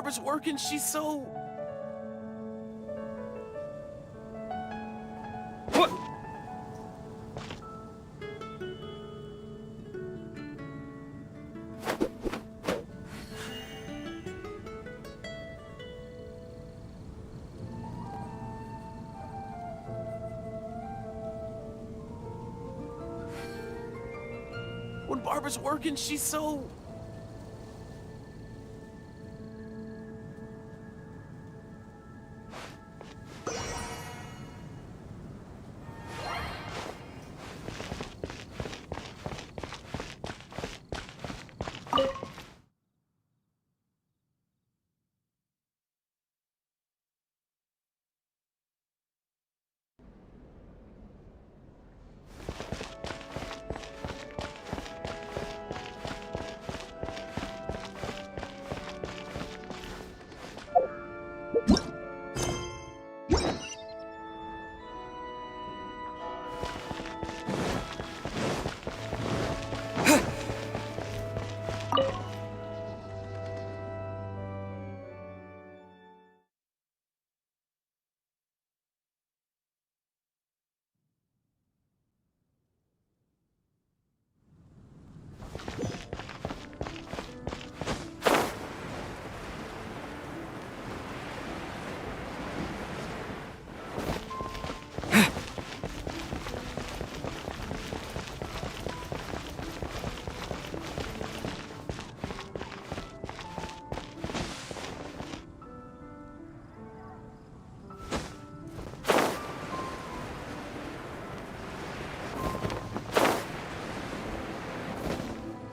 Barbara's working, she's so... What? When Barbara's working, she's so...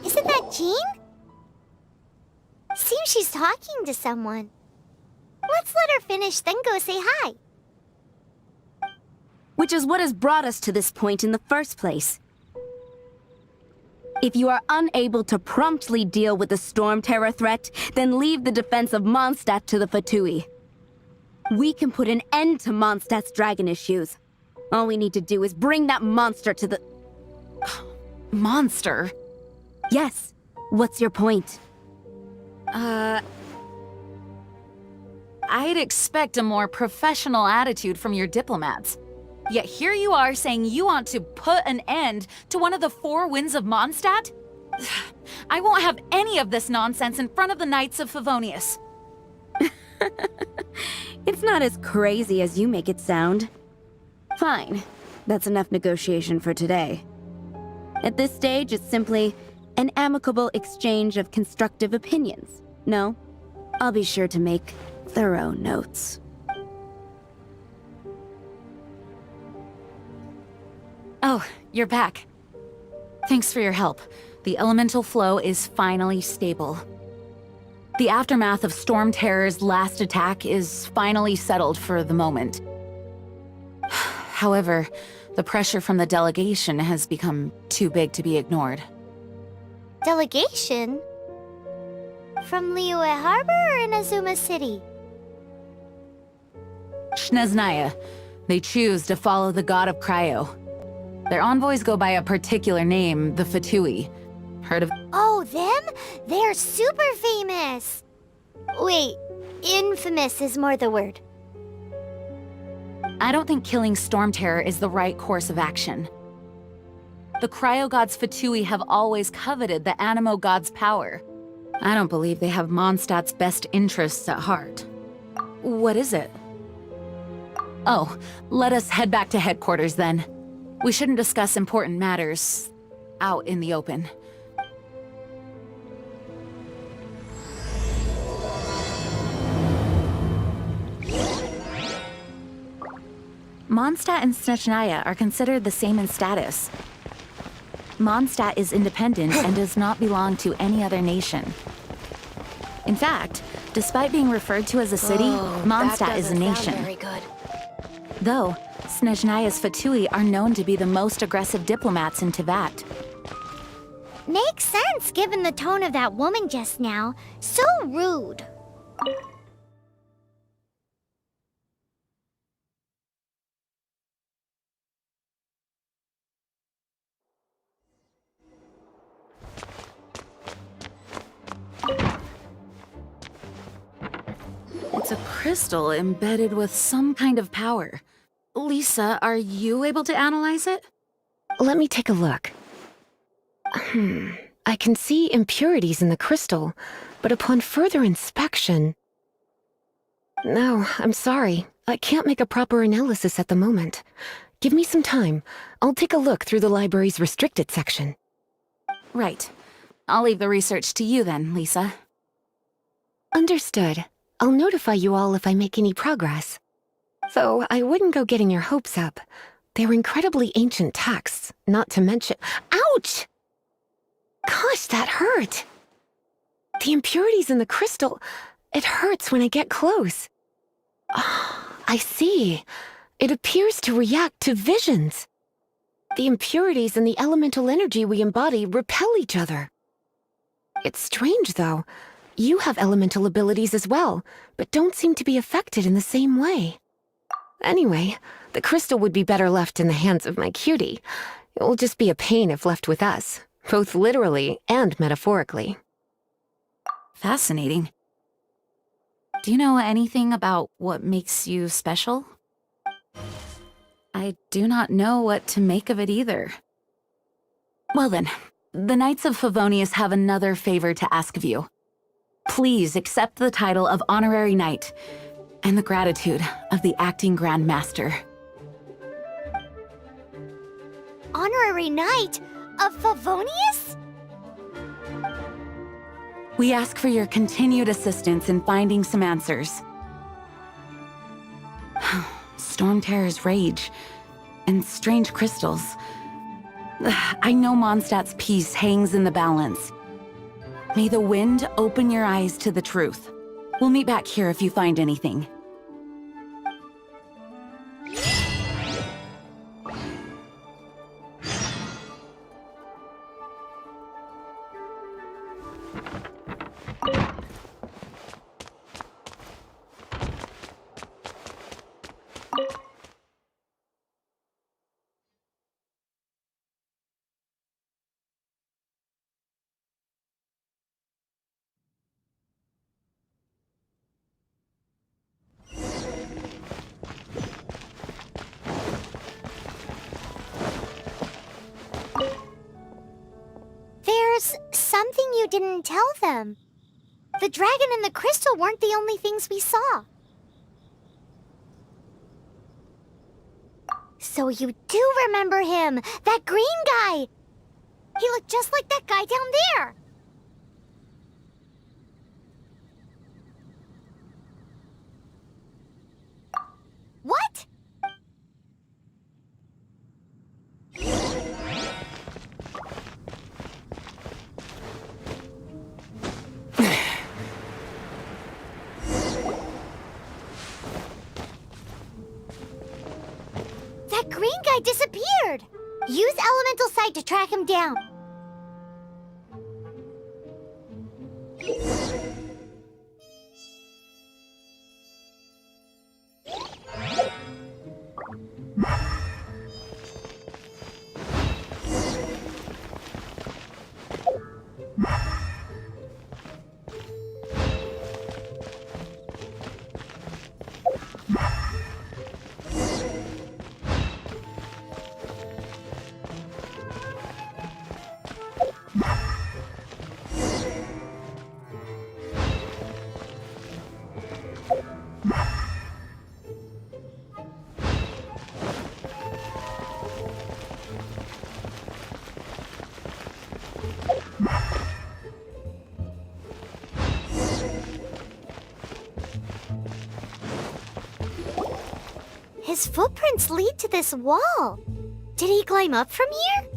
Isn't that Jean? Seems she's talking to someone. Let's let her finish, then go say hi. Which is what has brought us to this point in the first place. If you are unable to promptly deal with the Storm Terror threat, then leave the defense of Mondstadt to the Fatui. We can put an end to Mondstadt's dragon issues. All we need to do is bring that monster to the... Monster? Yes. What's your point? I'd expect a more professional attitude from your diplomats. Yet here you are saying you want to put an end to one of the four winds of Mondstadt? I won't have any of this nonsense in front of the Knights of Favonius. It's not as crazy as you make it sound. Fine. That's enough negotiation for today. At this stage, it's simply an amicable exchange of constructive opinions. No? I'll be sure to make thorough notes. Oh, you're back. Thanks for your help. The elemental flow is finally stable. The aftermath of Storm Terror's last attack is finally settled for the moment. However, the pressure from the delegation has become too big to be ignored. Delegation? From Liyue Harbor or Inazuma City? Snezhnaya. They choose to follow the god of Cryo. Their envoys go by a particular name, the Fatui. Heard of— Oh, them? They're super famous! Wait, infamous is more the word. I don't think killing Storm Terror is the right course of action. The Cryo God's Fatui have always coveted the Animo God's power. I don't believe they have Mondstadt's best interests at heart. What is it? Oh, let us head back to headquarters then. We shouldn't discuss important matters out in the open. Mondstadt and Snezhnaya are considered the same in status. Mondstadt is independent and does not belong to any other nation. In fact, despite being referred to as a city, Mondstadt is a nation. Very good. Though, Snezhnaya's Fatui are known to be the most aggressive diplomats in Teyvat. Makes sense given the tone of that woman just now. So rude. It's a crystal embedded with some kind of power. Lisa, are you able to analyze it? Let me take a look. I can see impurities in the crystal, but upon further inspection... No, I'm sorry. I can't make a proper analysis at the moment. Give me some time. I'll take a look through the library's restricted section. Right. I'll leave the research to you then, Lisa. Understood. I'll notify you all if I make any progress. Though I wouldn't go getting your hopes up. They're incredibly ancient texts, not to mention— Ouch! Gosh, that hurt! The impurities in the crystal— it hurts when I get close. Oh, I see. It appears to react to visions. The impurities and the elemental energy we embody repel each other. It's strange, though. You have elemental abilities as well, but don't seem to be affected in the same way. Anyway, the crystal would be better left in the hands of my cutie. It will just be a pain if left with us, both literally and metaphorically. Fascinating. Do you know anything about what makes you special? I do not know what to make of it either. Well then, the Knights of Favonius have another favor to ask of you. Please accept the title of Honorary Knight and the gratitude of the Acting Grand Master. Honorary Knight of Favonius? We ask for your continued assistance in finding some answers. Storm Terror's rage and strange crystals. I know Mondstadt's peace hangs in the balance. May the wind open your eyes to the truth. We'll meet back here if you find anything. There's something you didn't tell them. The dragon and the crystal weren't the only things we saw. So you do remember him, that green guy. He looked just like that guy down there. What? That green guy disappeared! Use Elemental Sight to track him down. His footprints lead to this wall. Did he climb up from here?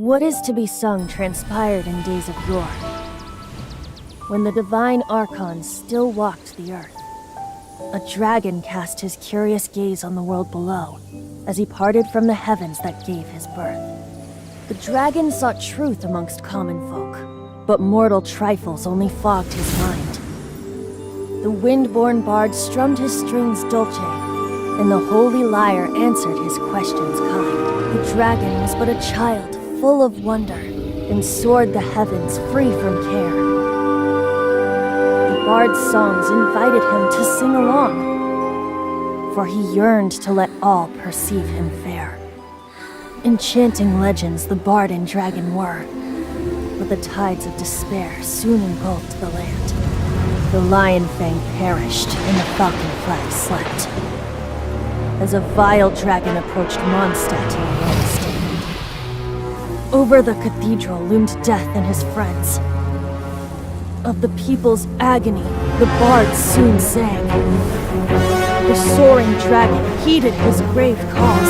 What is to be sung transpired in days of yore, when the divine Archons still walked the earth. A dragon cast his curious gaze on the world below, as he parted from the heavens that gave his birth. The dragon sought truth amongst common folk, but mortal trifles only fogged his mind. The wind-born bard strummed his strings dolce, and the holy lyre answered his questions kind. The dragon was but a child, full of wonder, and soared the heavens free from care. The bard's songs invited him to sing along, for he yearned to let all perceive him fair. Enchanting legends the bard and dragon were, but the tides of despair soon engulfed the land. The lion fang perished, and the falcon flag slept, as a vile dragon approached Mondstadt in a red stand. Over the cathedral loomed death and his friends. Of the people's agony, the bard soon sang. The soaring dragon heeded his grave calls,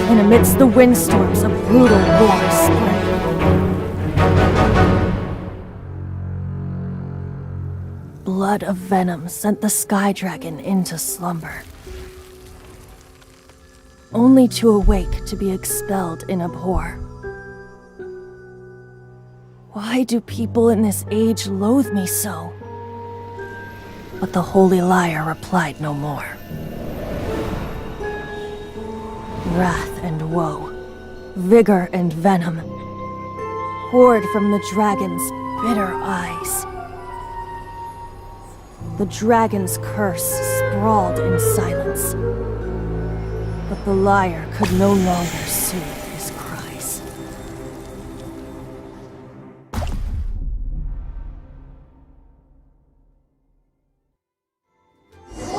and amidst the windstorms a brutal war sprang. Blood of venom sent the sky dragon into slumber, only to awake to be expelled in abhor. Why do people in this age loathe me so? But the holy lyre replied no more. Wrath and woe, vigor and venom, poured from the dragon's bitter eyes. The dragon's curse sprawled in silence, but the lyre could no longer soothe his cries.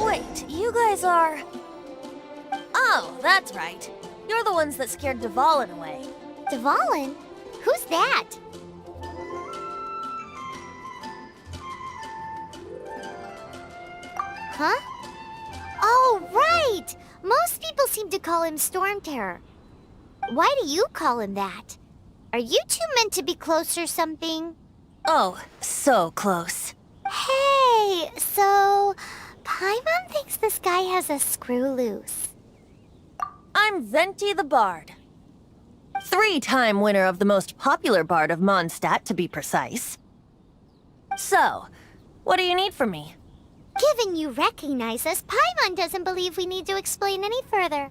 Wait, you guys are... Oh, that's right. You're the ones that scared Dvalin away. Dvalin? Who's that? Huh? Oh, right! Most people seem to call him Storm Terror. Why do you call him that? Are you two meant to be close or something? Oh, so close. Hey, so... Paimon thinks this guy has a screw loose. I'm Venti the Bard. 3-time winner of the most popular bard of Mondstadt, to be precise. So, what do you need from me? Given you recognize us, Paimon doesn't believe we need to explain any further.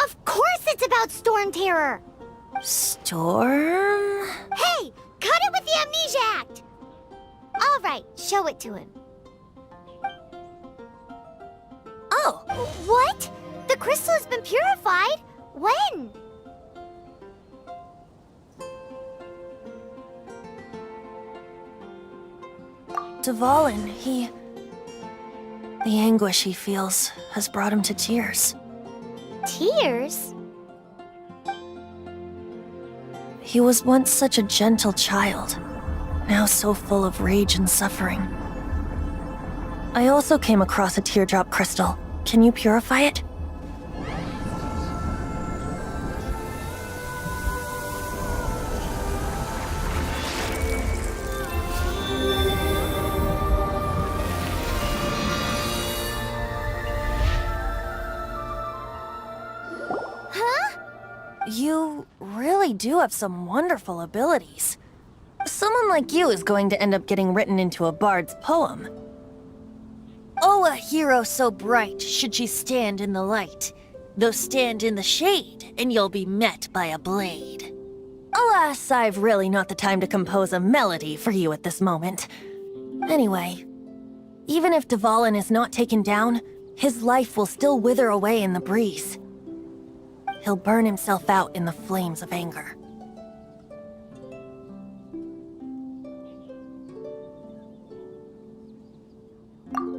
Of course it's about Storm Terror! Storm? Hey! Cut it with the Amnesia Act! Alright, show it to him. Oh! What? The crystal has been purified? When? Dvalin, the anguish he feels has brought him to tears. Tears? He was once such a gentle child, now so full of rage and suffering. I also came across a teardrop crystal. Can you purify it? You really do have some wonderful abilities. Someone like you is going to end up getting written into a bard's poem. Oh, a hero so bright should she stand in the light, though stand in the shade, and you'll be met by a blade. Alas, I've really not the time to compose a melody for you at this moment. Anyway, even if Dvalin is not taken down, his life will still wither away in the breeze. He'll burn himself out in the flames of anger.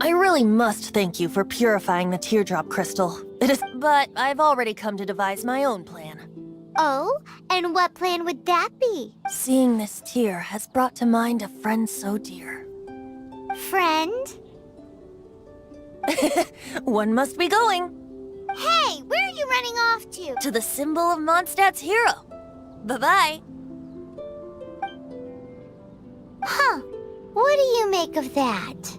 I really must thank you for purifying the teardrop crystal. But I've already come to devise my own plan. Oh? And what plan would that be? Seeing this tear has brought to mind a friend so dear. Friend? One must be going. Hey, where are you running off to? To the symbol of Mondstadt's hero. Bye-bye. Huh. What do you make of that?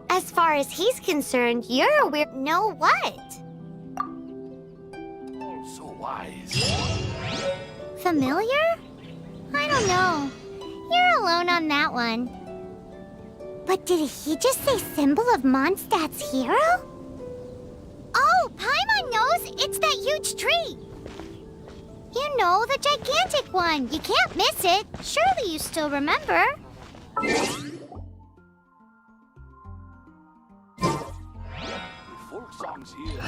As far as he's concerned, you're a weird... No what? Oh, so wise. Familiar? I don't know. You're alone on that one. But did he just say symbol of Mondstadt's hero? Oh, Paimon knows! It's that huge tree! You know, the gigantic one! You can't miss it! Surely you still remember? The folk songs here.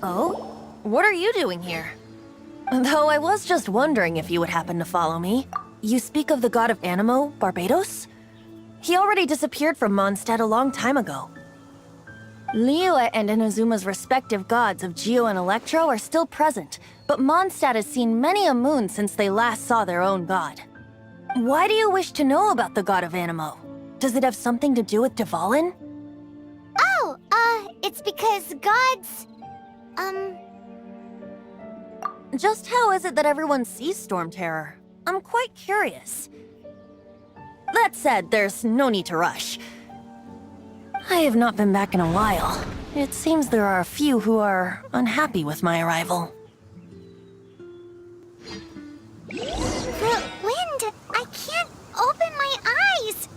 Oh? What are you doing here? Though I was just wondering if you would happen to follow me. You speak of the god of Animo, Barbatos? He already disappeared from Mondstadt a long time ago. Liyue and Inazuma's respective gods of Geo and Electro are still present, but Mondstadt has seen many a moon since they last saw their own god. Why do you wish to know about the god of Animo? Does it have something to do with Dvalin? Oh, it's because gods... Just how is it that everyone sees Storm Terror? I'm quite curious. That said, there's no need to rush. I have not been back in a while. It seems there are a few who are unhappy with my arrival. The wind! I can't open my eyes!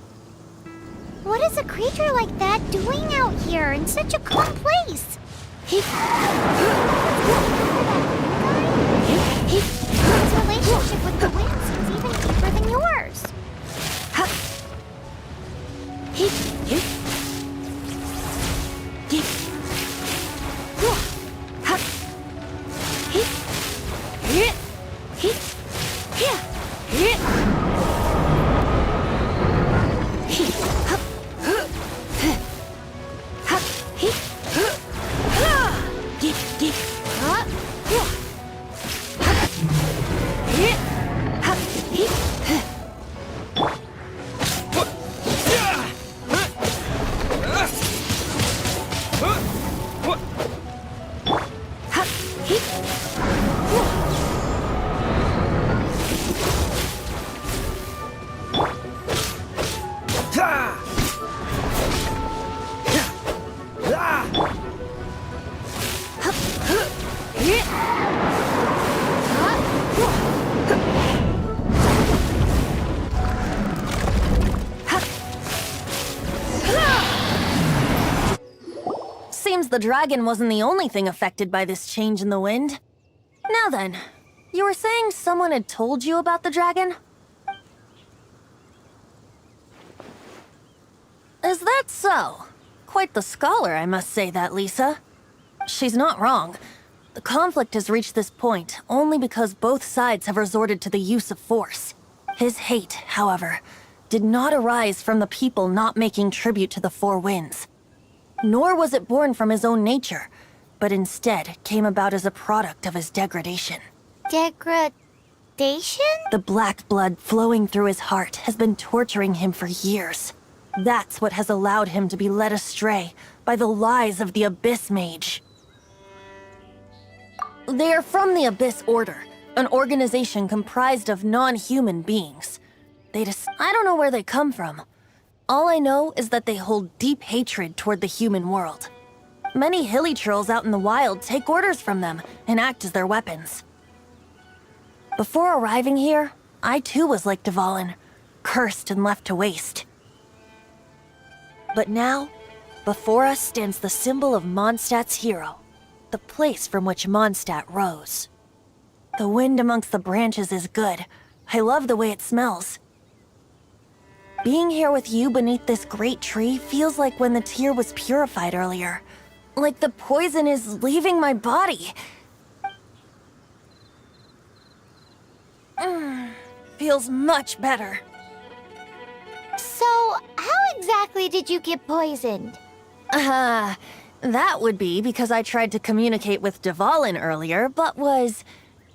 What is a creature like that doing out here in such a calm place? His relationship with the wind seems even deeper than yours. Seems the dragon wasn't the only thing affected by this change in the wind. Now then, you were saying someone had told you about the dragon? Is that so? Quite the scholar, I must say that, Lisa. She's not wrong. The conflict has reached this point only because both sides have resorted to the use of force. His hate, however, did not arise from the people not making tribute to the Four Winds. Nor was it born from his own nature, but instead came about as a product of his degradation. Degradation? The black blood flowing through his heart has been torturing him for years. That's what has allowed him to be led astray by the lies of the Abyss Mage. They are from the Abyss Order, an organization comprised of non-human beings. I don't know where they come from. All I know is that they hold deep hatred toward the human world. Many hilly trolls out in the wild take orders from them and act as their weapons. Before arriving here, I too was like Dvalin, cursed and left to waste. But now, before us stands the symbol of Mondstadt's hero, the place from which Mondstadt rose. The wind amongst the branches is good. I love the way it smells. Being here with you beneath this great tree feels like when the tear was purified earlier. Like the poison is leaving my body. Feels much better. So, how exactly did you get poisoned? That would be because I tried to communicate with Dvalin earlier, but was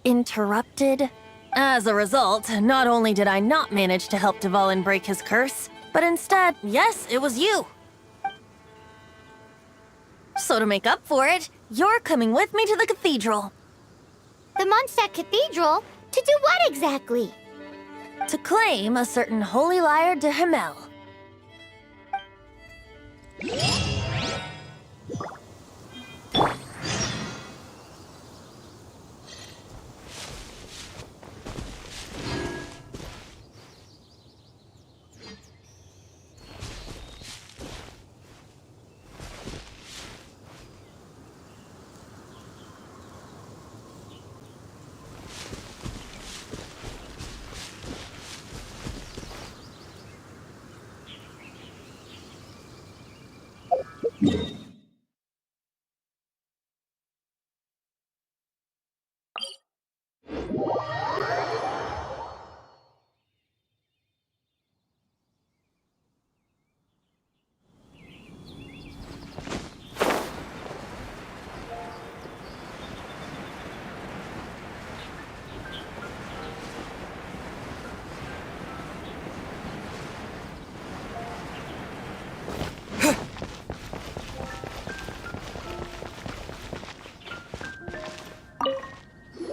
interrupted. As a result, not only did I not manage to help Dvalin break his curse, but instead, yes, it was you. So to make up for it, you're coming with me to the cathedral. The Mondstadt Cathedral? To do what exactly? To claim a certain holy lyre de Himmel.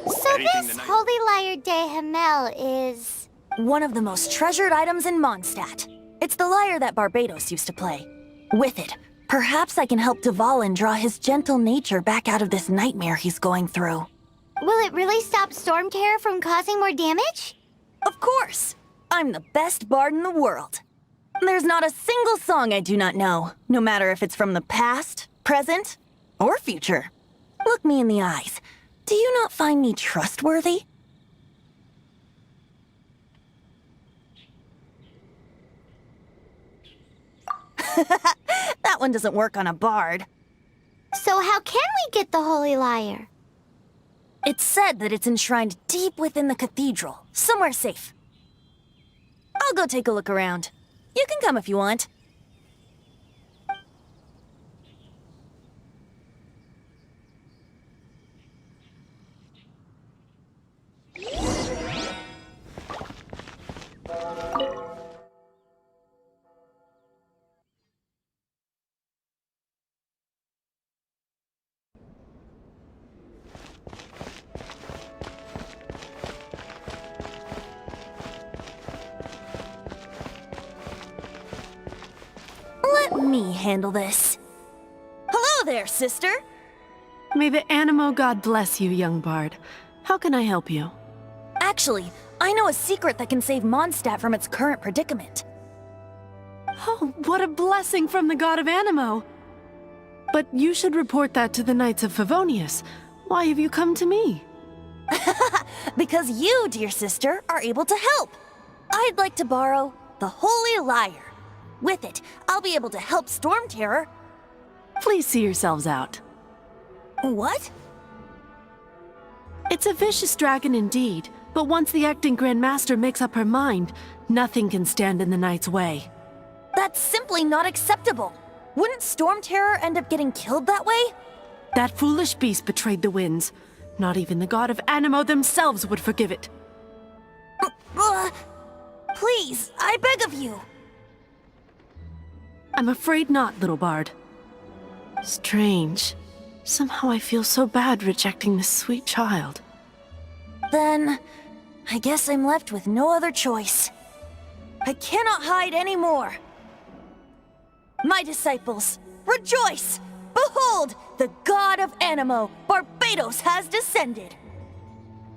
So this holy lyre de Himmel is... one of the most treasured items in Mondstadt. It's the lyre that Barbatos used to play. With it, perhaps I can help Dvalin draw his gentle nature back out of this nightmare he's going through. Will it really stop Storm Terror from causing more damage? Of course! I'm the best bard in the world. There's not a single song I do not know, no matter if it's from the past, present, or future. Look me in the eyes. Do you not find me trustworthy? That one doesn't work on a bard. So how can we get the holy lyre? It's said that it's enshrined deep within the cathedral, somewhere safe. I'll go take a look around. You can come if you want. Let me handle this. Hello there, sister! May the Animo God bless you, young bard. How can I help you? Actually, I know a secret that can save Mondstadt from its current predicament. Oh, what a blessing from the god of Animo! But you should report that to the Knights of Favonius. Why have you come to me? Because you, dear sister, are able to help. I'd like to borrow the Holy Lyre. With it, I'll be able to help Storm Terror. Please see yourselves out. What? It's a vicious dragon indeed, but once the acting Grand Master makes up her mind, nothing can stand in the Knight's way. That's simply not acceptable. Wouldn't Storm Terror end up getting killed that way? That foolish beast betrayed the winds. Not even the god of Animo themselves would forgive it. Please, I beg of you. I'm afraid not, little bard. Strange. Somehow I feel so bad rejecting this sweet child. Then, I guess I'm left with no other choice. I cannot hide anymore. My disciples, rejoice! Behold, the god of Animo, Barbatos, has descended.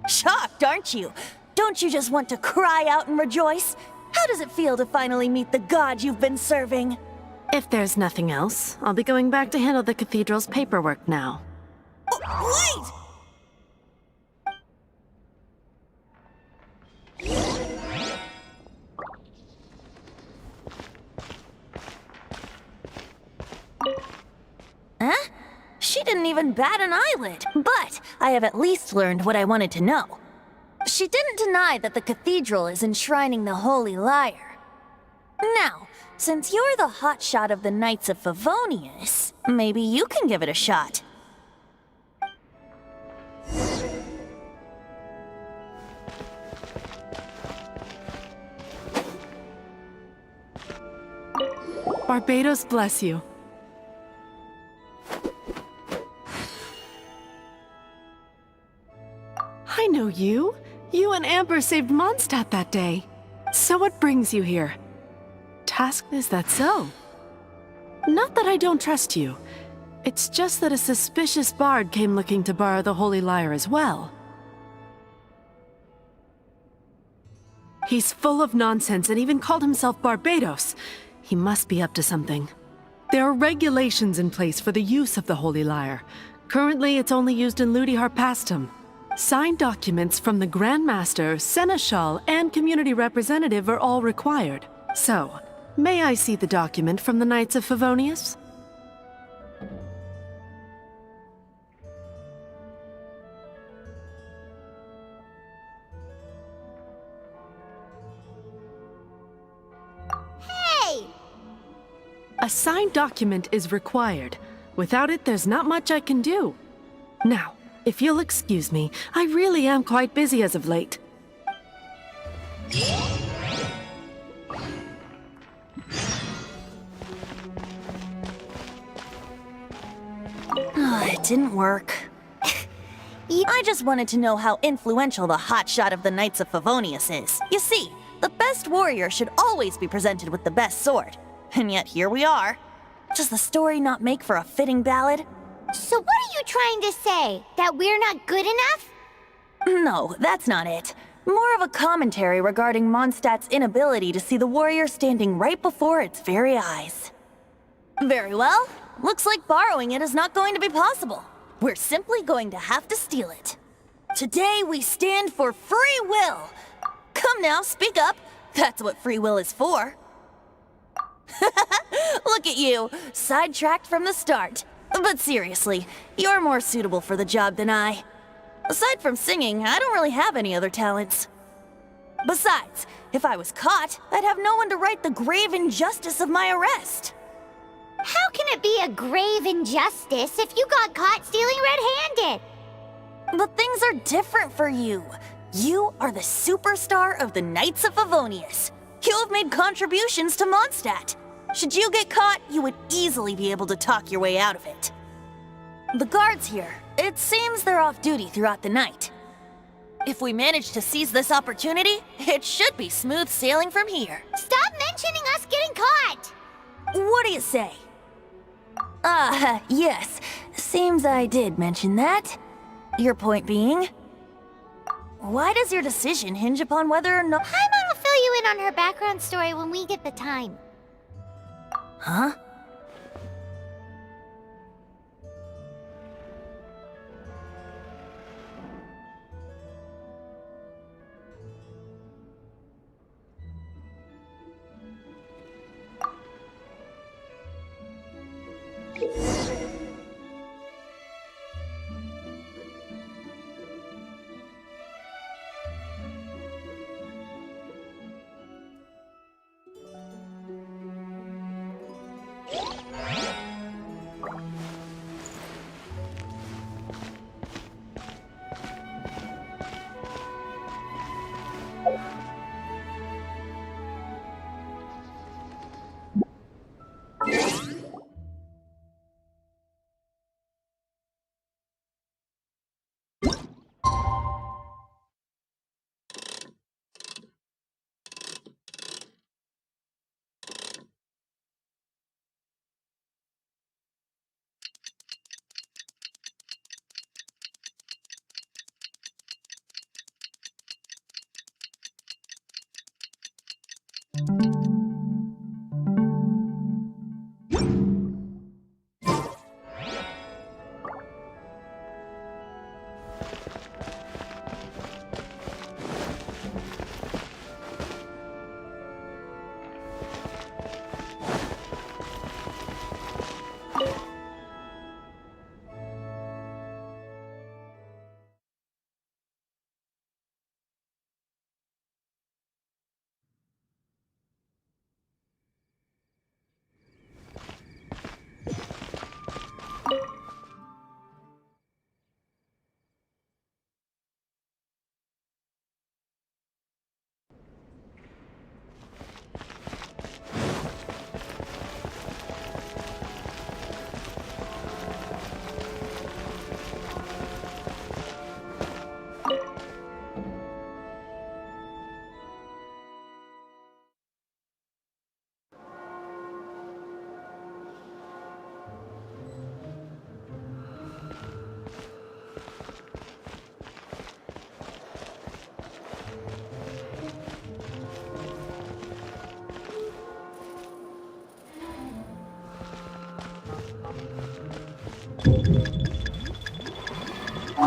Shocked, aren't you? Don't you just want to cry out and rejoice? How does it feel to finally meet the god you've been serving? If there's nothing else, I'll be going back to handle the cathedral's paperwork now. Wait! She didn't even bat an eyelid. But I have at least learned what I wanted to know. She didn't deny that the cathedral is enshrining the Holy Lyre. Now, since you're the hotshot of the Knights of Favonius, maybe you can give it a shot. Barbatos bless you. I know you. You and Amber saved Mondstadt that day. So what brings you here? Is that so? Not that I don't trust you. It's just that a suspicious bard came looking to borrow the Holy Lyre as well. He's full of nonsense and even called himself Barbatos. He must be up to something. There are regulations in place for the use of the Holy Lyre. Currently, it's only used in Ludi Harpastum. Signed documents from the Grand Master, Seneschal, and community representative are all required. So, may I see the document from the Knights of Favonius? Hey! A signed document is required. Without it, there's not much I can do. Now, if you'll excuse me, I really am quite busy as of late. It didn't work. I just wanted to know how influential the hotshot of the Knights of Favonius is. You see, the best warrior should always be presented with the best sword. And yet here we are. Does the story not make for a fitting ballad? So what are you trying to say? That we're not good enough? No, that's not it. More of a commentary regarding Mondstadt's inability to see the warrior standing right before its very eyes. Very well. Looks like borrowing it is not going to be possible. We're simply going to have to steal it. Today we stand for free will. Come now, speak up. That's what free will is for. Look at you, sidetracked from the start. But seriously, you're more suitable for the job than I. Aside from singing, I don't really have any other talents. Besides, if I was caught, I'd have no one to right the grave injustice of my arrest. How can it be a grave injustice if you got caught stealing red-handed? But things are different for you. You are the superstar of the Knights of Favonius. You have made contributions to Mondstadt. Should you get caught, you would easily be able to talk your way out of it. The guards here, it seems they're off duty throughout the night. If we manage to seize this opportunity, it should be smooth sailing from here. Stop mentioning us getting caught! What do you say? Yes. Seems I did mention that. Your point being? Why does your decision hinge upon whether or not— Paimon will fill you in on her background story when we get the time. Huh? Who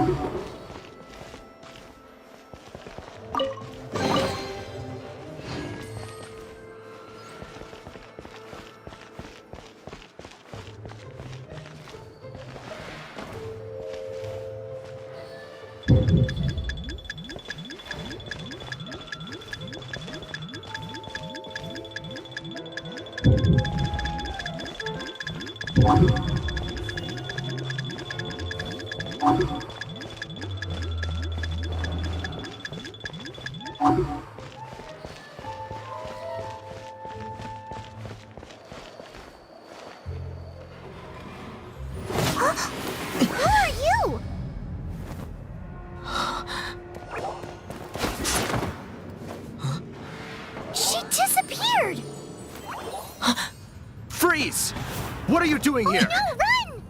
are you? She disappeared! Freeze! What are you doing here? No, run!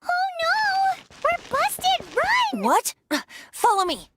Oh no! We're busted! Run! What? Follow me.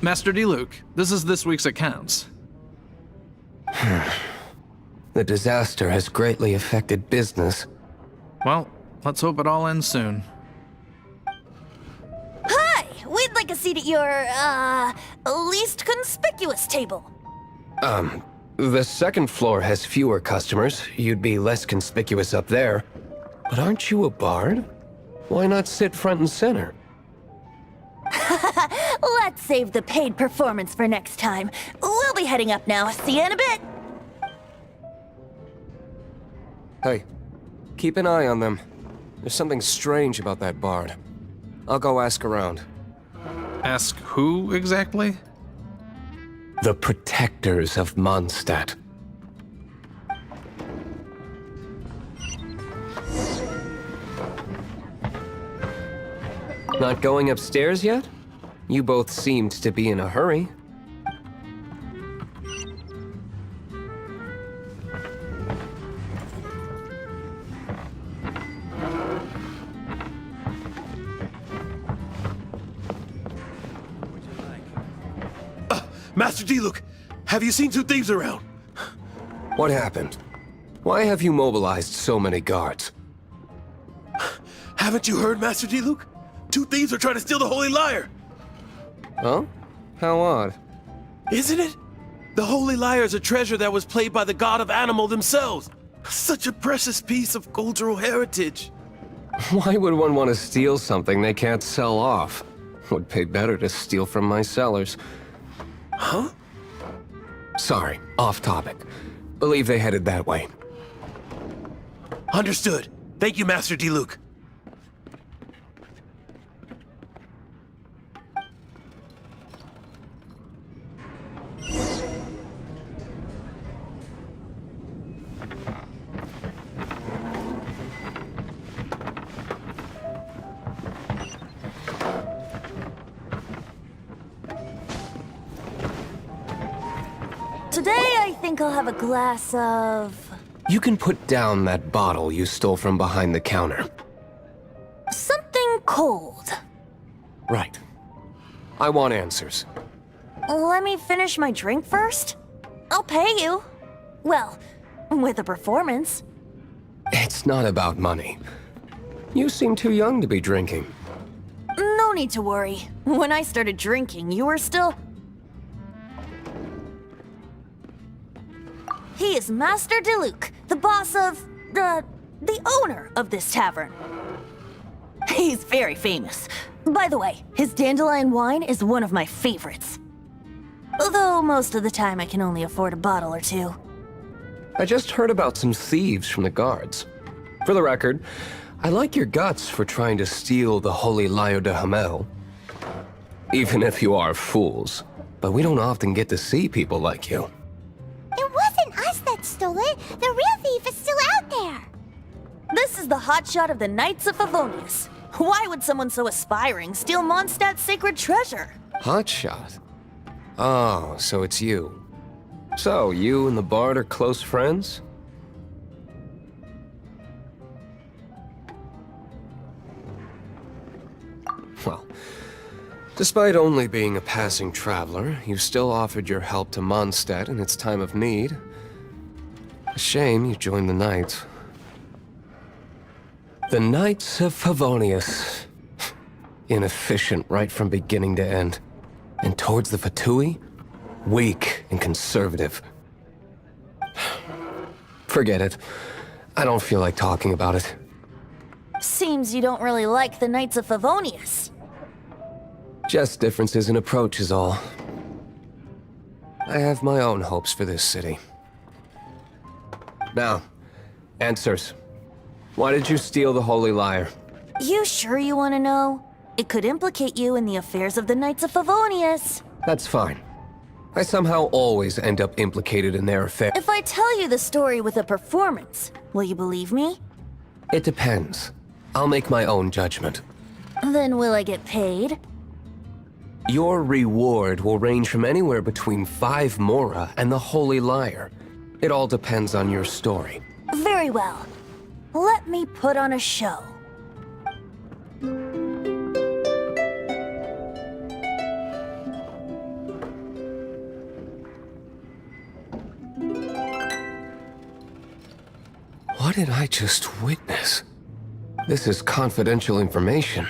Master Diluc, this is this week's accounts. The disaster has greatly affected business. Well, let's hope it all ends soon. Hi! We'd like a seat at your, least conspicuous table. The second floor has fewer customers. You'd be less conspicuous up there. But aren't you a bard? Why not sit front and center? Let's save the paid performance for next time. We'll be heading up now. See you in a bit. Hey, keep an eye on them. There's something strange about that bard. I'll go ask around. Ask who exactly? The protectors of Mondstadt. Not going upstairs yet? You both seemed to be in a hurry. Master Diluc, have you seen two thieves around? What happened? Why have you mobilized so many guards? Haven't you heard, Master Diluc? Two thieves are trying to steal the Holy Lyre. Huh? How odd. Isn't it? The Holy Lyre is a treasure that was played by the god of animal themselves. Such a precious piece of cultural heritage. Why would one want to steal something they can't sell off? Would pay better to steal from my sellers. Huh? Sorry, off topic. Believe they headed that way. Understood. Thank you, Master Diluc. Today, I think I'll have a glass of... You can put down that bottle you stole from behind the counter. something cold. Right. I want answers. Let me finish my drink first. I'll pay you. Well, with a performance. It's not about money. You seem too young to be drinking. No need to worry. When I started drinking, you were still... He is Master Diluc, the boss of, the owner of this tavern. He's very famous. By the way, his dandelion wine is one of my favorites. Although most of the time I can only afford a bottle or two. I just heard about some thieves from the guards. For the record, I like your guts for trying to steal the Holy Lyre de Hamel. Even if you are fools. But we don't often get to see people like you. It wasn't us that stole it. The real thief is still out there. This is the hotshot of the Knights of Favonius. Why would someone so aspiring steal Mondstadt's sacred treasure? Hotshot? Oh, so it's you. So, you and the Bard are close friends? Well, despite only being a passing traveler, you still offered your help to Mondstadt in its time of need. A shame you joined the Knights. The Knights of Favonius. Inefficient right from beginning to end. And towards the Fatui, weak and conservative. Forget it. I don't feel like talking about it. Seems you don't really like the Knights of Favonius. Just differences in approach is all. I have my own hopes for this city. Now, answers. Why did you steal the Holy Lyre? You sure you want to know? It could implicate you in the affairs of the Knights of Favonius. That's fine. I somehow always end up implicated in their affair. If I tell you the story with a performance, will you believe me? It depends. I'll make my own judgment. Then will I get paid? Your reward will range from anywhere between 5 Mora and the Holy Lyre. It all depends on your story. Very well. Let me put on a show. What did I just witness? This is confidential information.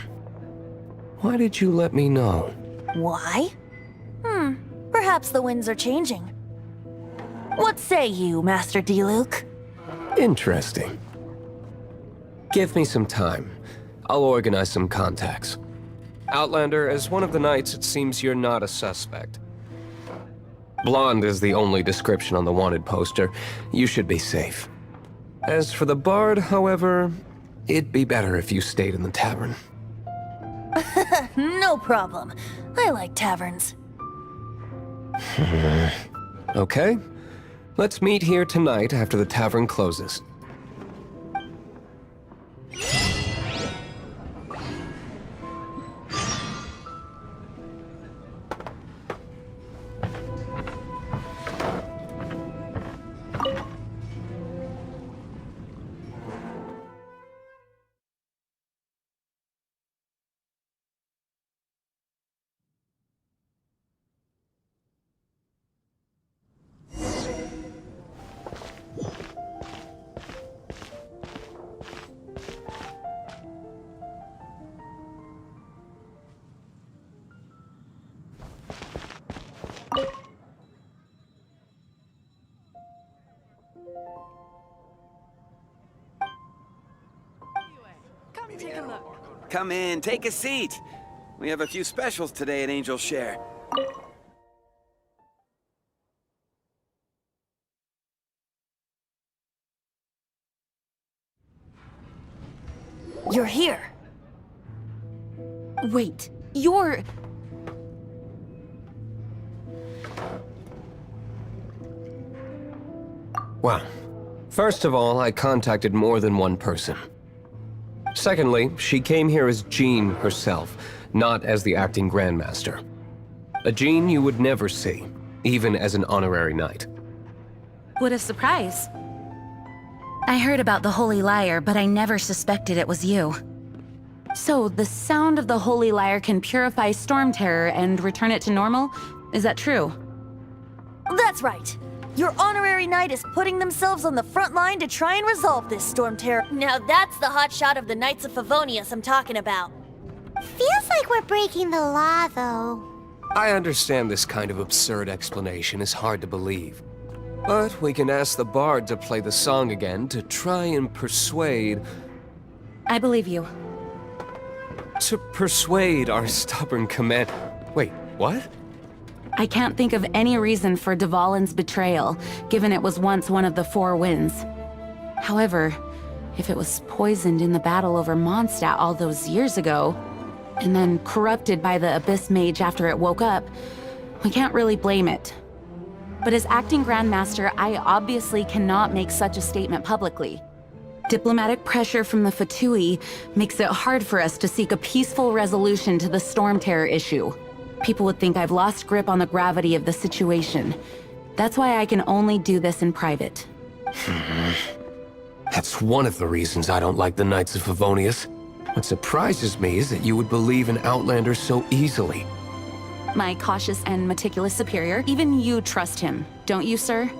Why did you let me know? Why? Perhaps the winds are changing. What say you, Master Diluc? Interesting. Give me some time. I'll organize some contacts. Outlander, as one of the knights, it seems you're not a suspect. Blonde is the only description on the wanted poster. You should be safe. As for the Bard, however, it'd be better if you stayed in the tavern. No problem. I like taverns. Okay. Let's meet here tonight after the tavern closes. Come in, take a seat. We have a few specials today at Angel Share. You're here. Wait, you're... Well, first of all, I contacted more than one person. Secondly, she came here as Jean herself, not as the acting Grandmaster. A Jean you would never see, even as an honorary knight. What a surprise. I heard about the Holy Lyre, but I never suspected it was you. So, the sound of the Holy Lyre can purify Storm Terror and return it to normal? Is that true? That's right. Your honorary knight is putting themselves on the front line to try and resolve this Storm Terror. Now that's the hotshot of the Knights of Favonius I'm talking about. Feels like we're breaking the law, though. I understand this kind of absurd explanation is hard to believe. But we can ask the bard to play the song again to try and persuade... I believe you. To persuade our stubborn command... Wait, what? I can't think of any reason for Dvalin's betrayal, given it was once one of the Four Winds. However, if it was poisoned in the battle over Mondstadt all those years ago, and then corrupted by the Abyss Mage after it woke up, we can't really blame it. But as acting Grandmaster, I obviously cannot make such a statement publicly. Diplomatic pressure from the Fatui makes it hard for us to seek a peaceful resolution to the Storm Terror issue. People would think I've lost grip on the gravity of the situation. That's why I can only do this in private. That's one of the reasons I don't like the Knights of Favonius. What surprises me is that you would believe an Outlander so easily. My cautious and meticulous superior, even you trust him, don't you, sir?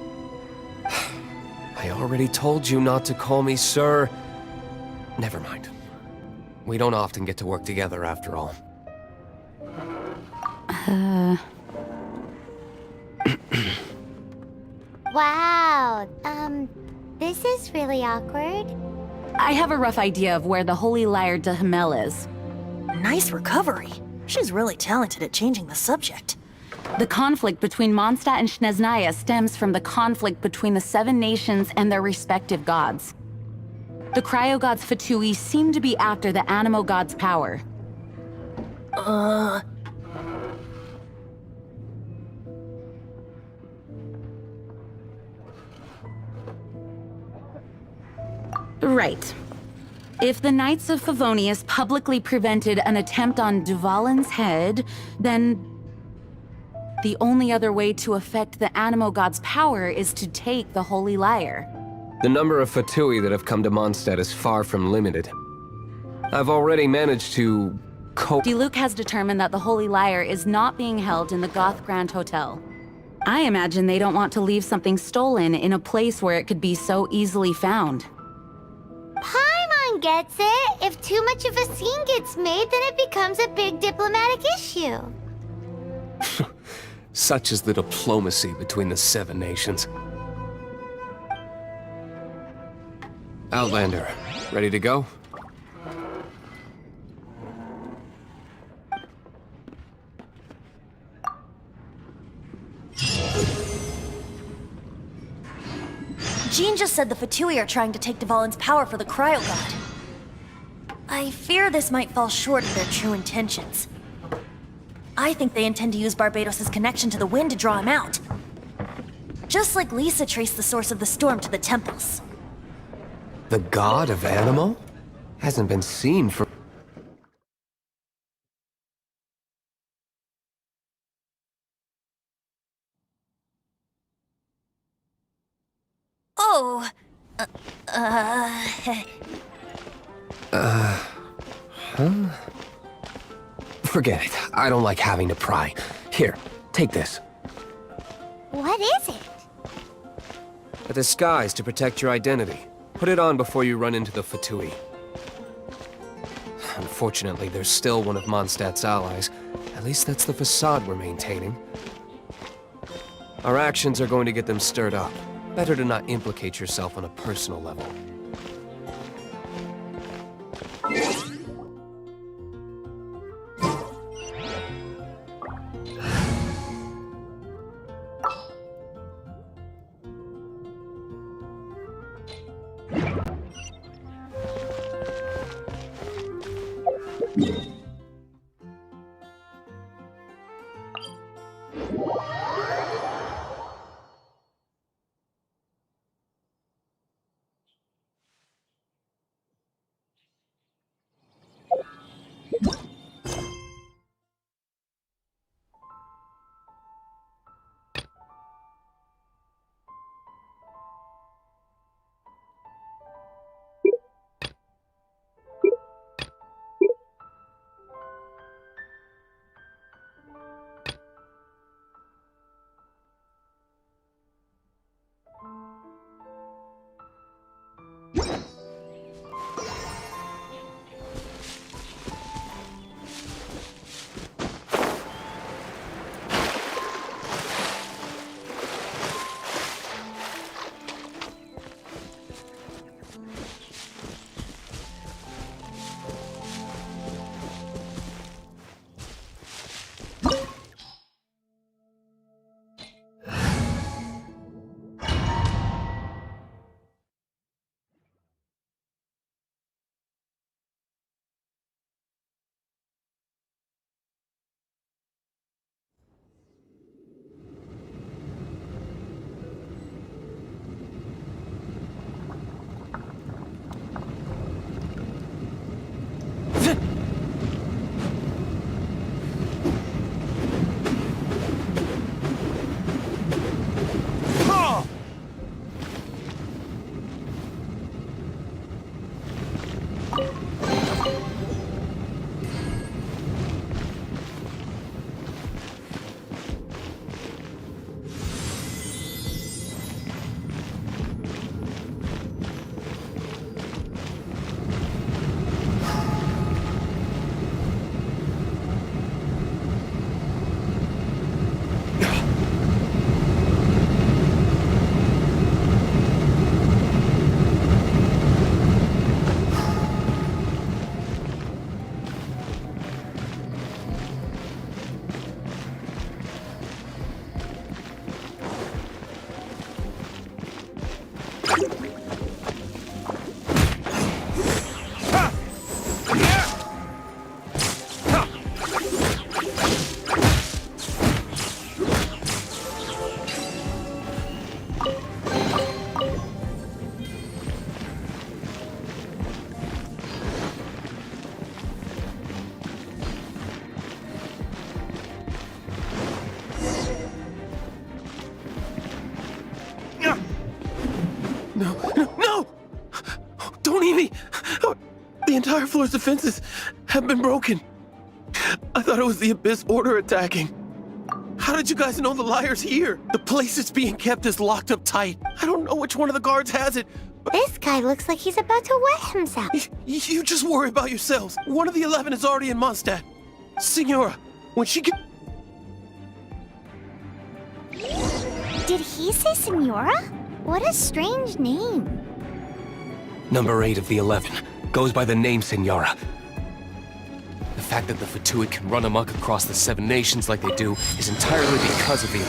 I already told you not to call me sir. Never mind. We don't often get to work together after all. Wow, this is really awkward. I have a rough idea of where the Holy Lyre de Himmel is. Nice recovery. She's really talented at changing the subject. The conflict between Mondstadt and Snezhnaya stems from the conflict between the Seven Nations and their respective gods. The cryo-gods Fatui seem to be after the Animo god's power. Right. If the Knights of Favonius publicly prevented an attempt on Dvalin's head, then the only other way to affect the Animo god's power is to take the Holy Lyre. The number of Fatui that have come to Mondstadt is far from limited. I've already managed to cope... Diluc has determined that the Holy Lyre is not being held in the Goth Grand Hotel. I imagine they don't want to leave something stolen in a place where it could be so easily found. Paimon gets it. If too much of a scene gets made, then it becomes a big diplomatic issue. Such is the diplomacy between the Seven Nations. Outlander, ready to go? Jean just said the Fatui are trying to take Dvalin's power for the Cryo God. I fear this might fall short of their true intentions. I think they intend to use Barbatos' connection to the wind to draw him out. Just like Lisa traced the source of the storm to the temples. The god of Animo? Hasn't been seen for... Oh, Forget it. I don't like having to pry. Here, take this. What is it? A disguise to protect your identity. Put it on before you run into the Fatui. Unfortunately, there's still one of Mondstadt's allies. At least that's the facade we're maintaining. Our actions are going to get them stirred up. Better to not implicate yourself on a personal level. entire floor's defenses have been broken. I thought it was the Abyss Order attacking. How did you guys know the liar's here? The place it's being kept is locked up tight. I don't know which one of the guards has it. This guy looks like he's about to wet himself. You just worry about yourselves. One of the 11 is already in Mondstadt. Signora, when she get... Did he say Senora? What a strange name. Number 8 of the 11 goes by the name Senora. The fact that the Fatui can run amok across the 7 nations like they do is entirely because of the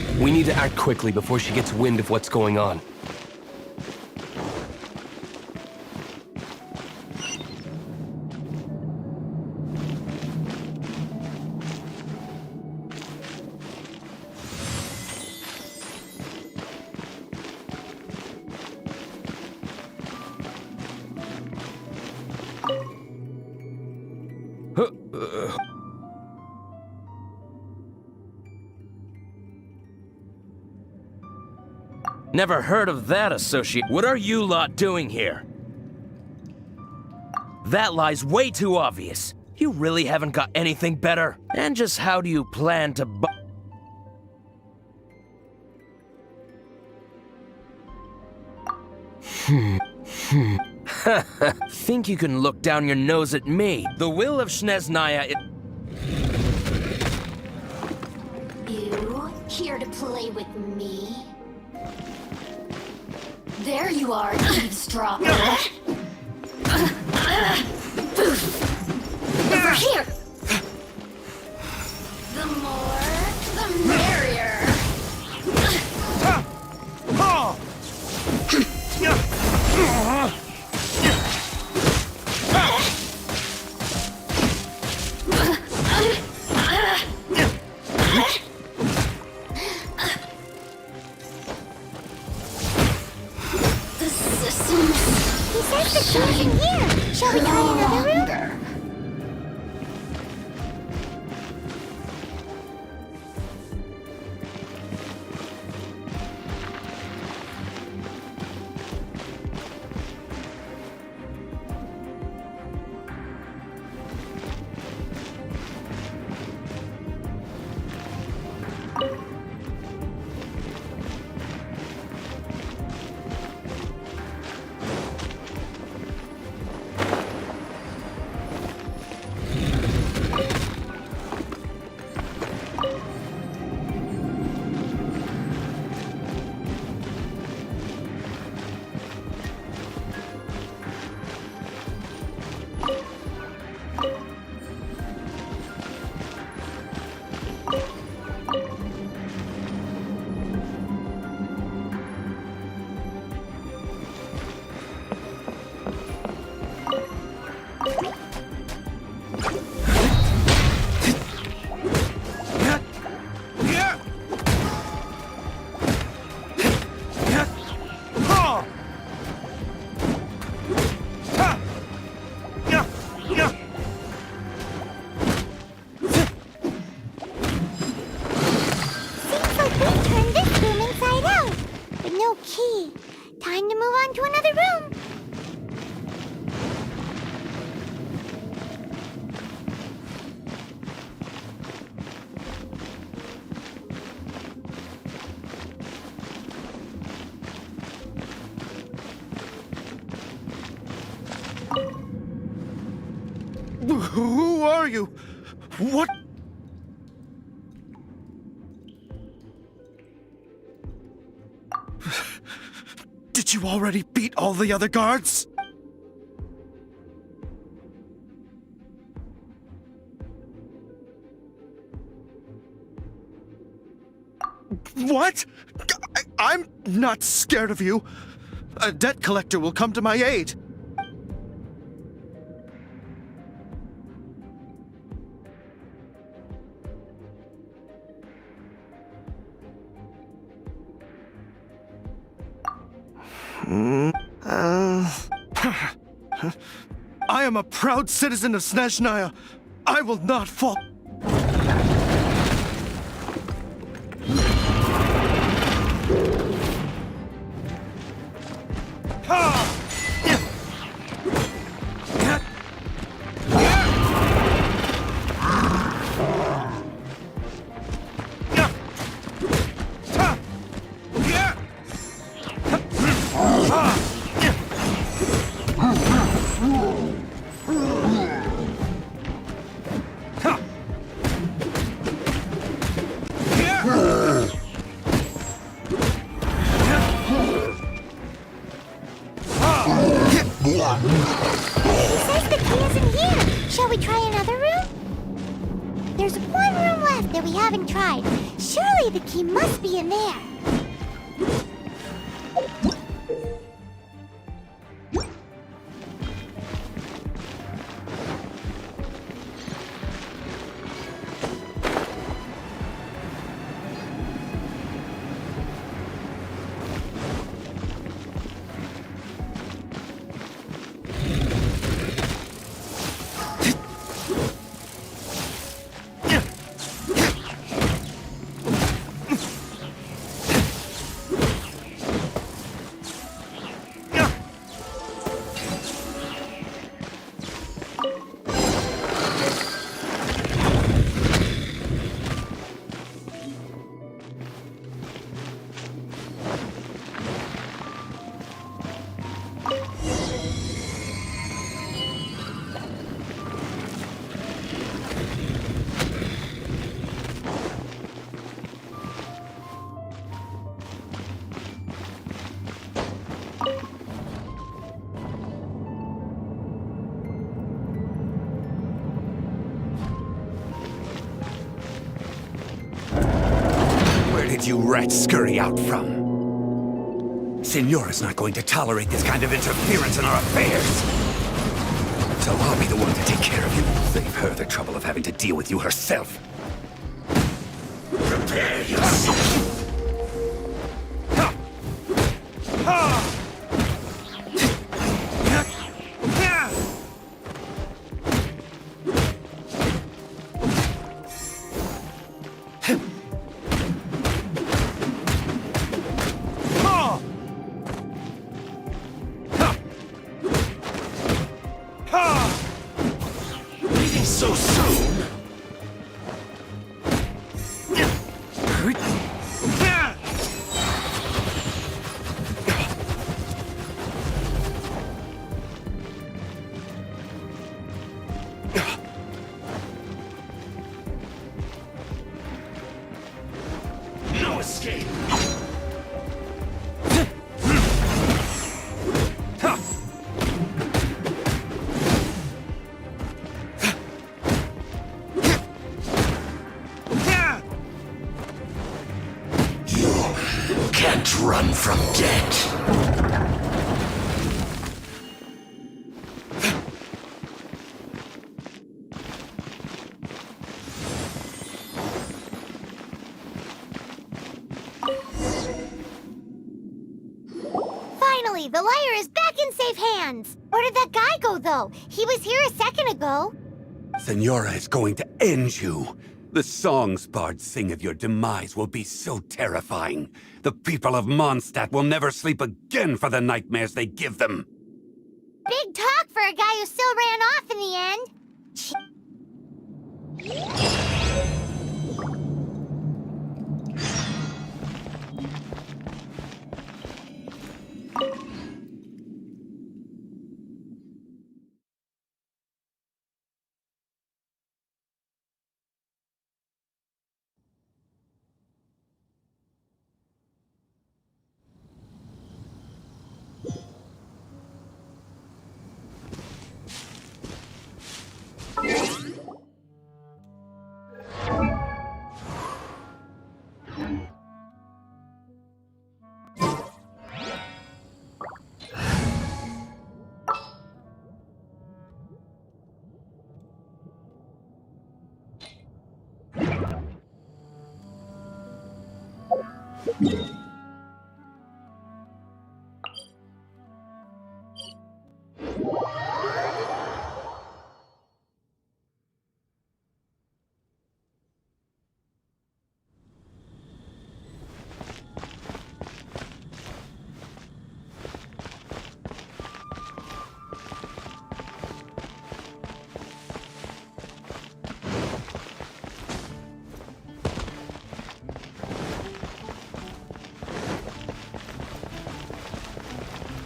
11. We need to act quickly before she gets wind of what's going on. Never heard of that associate. What are you lot doing here? That lie's way too obvious. You really haven't got anything better? And just how do you plan to Think you can look down your nose at me? The will of Snezhnaya You here to play with me? There you are, eavesdropper. Over here! The more, the merrier. He says the key's in here. Shall we try another room? Who are you? What? Did you already beat all the other guards? What? I'm not scared of you. A debt collector will come to my aid. I am a proud citizen of Snezhnaya. I will not fall. we try another room? There's one room left that we haven't tried. Surely the key must be in there. Did you rats scurry out from? Signora's not going to tolerate this kind of interference in our affairs. So I'll be the one to take care of you. Save her the trouble of having to deal with you herself. Prepare yourself. So soon? No escape! Can't run from death. Finally, the lyre is back in safe hands. Where did that guy go, though? He was here a second ago. Signora is going to end you. The songs bards sing of your demise will be so terrifying. The people of Mondstadt will never sleep again for the nightmares they give them. Big talk for a guy who still ran off in the end.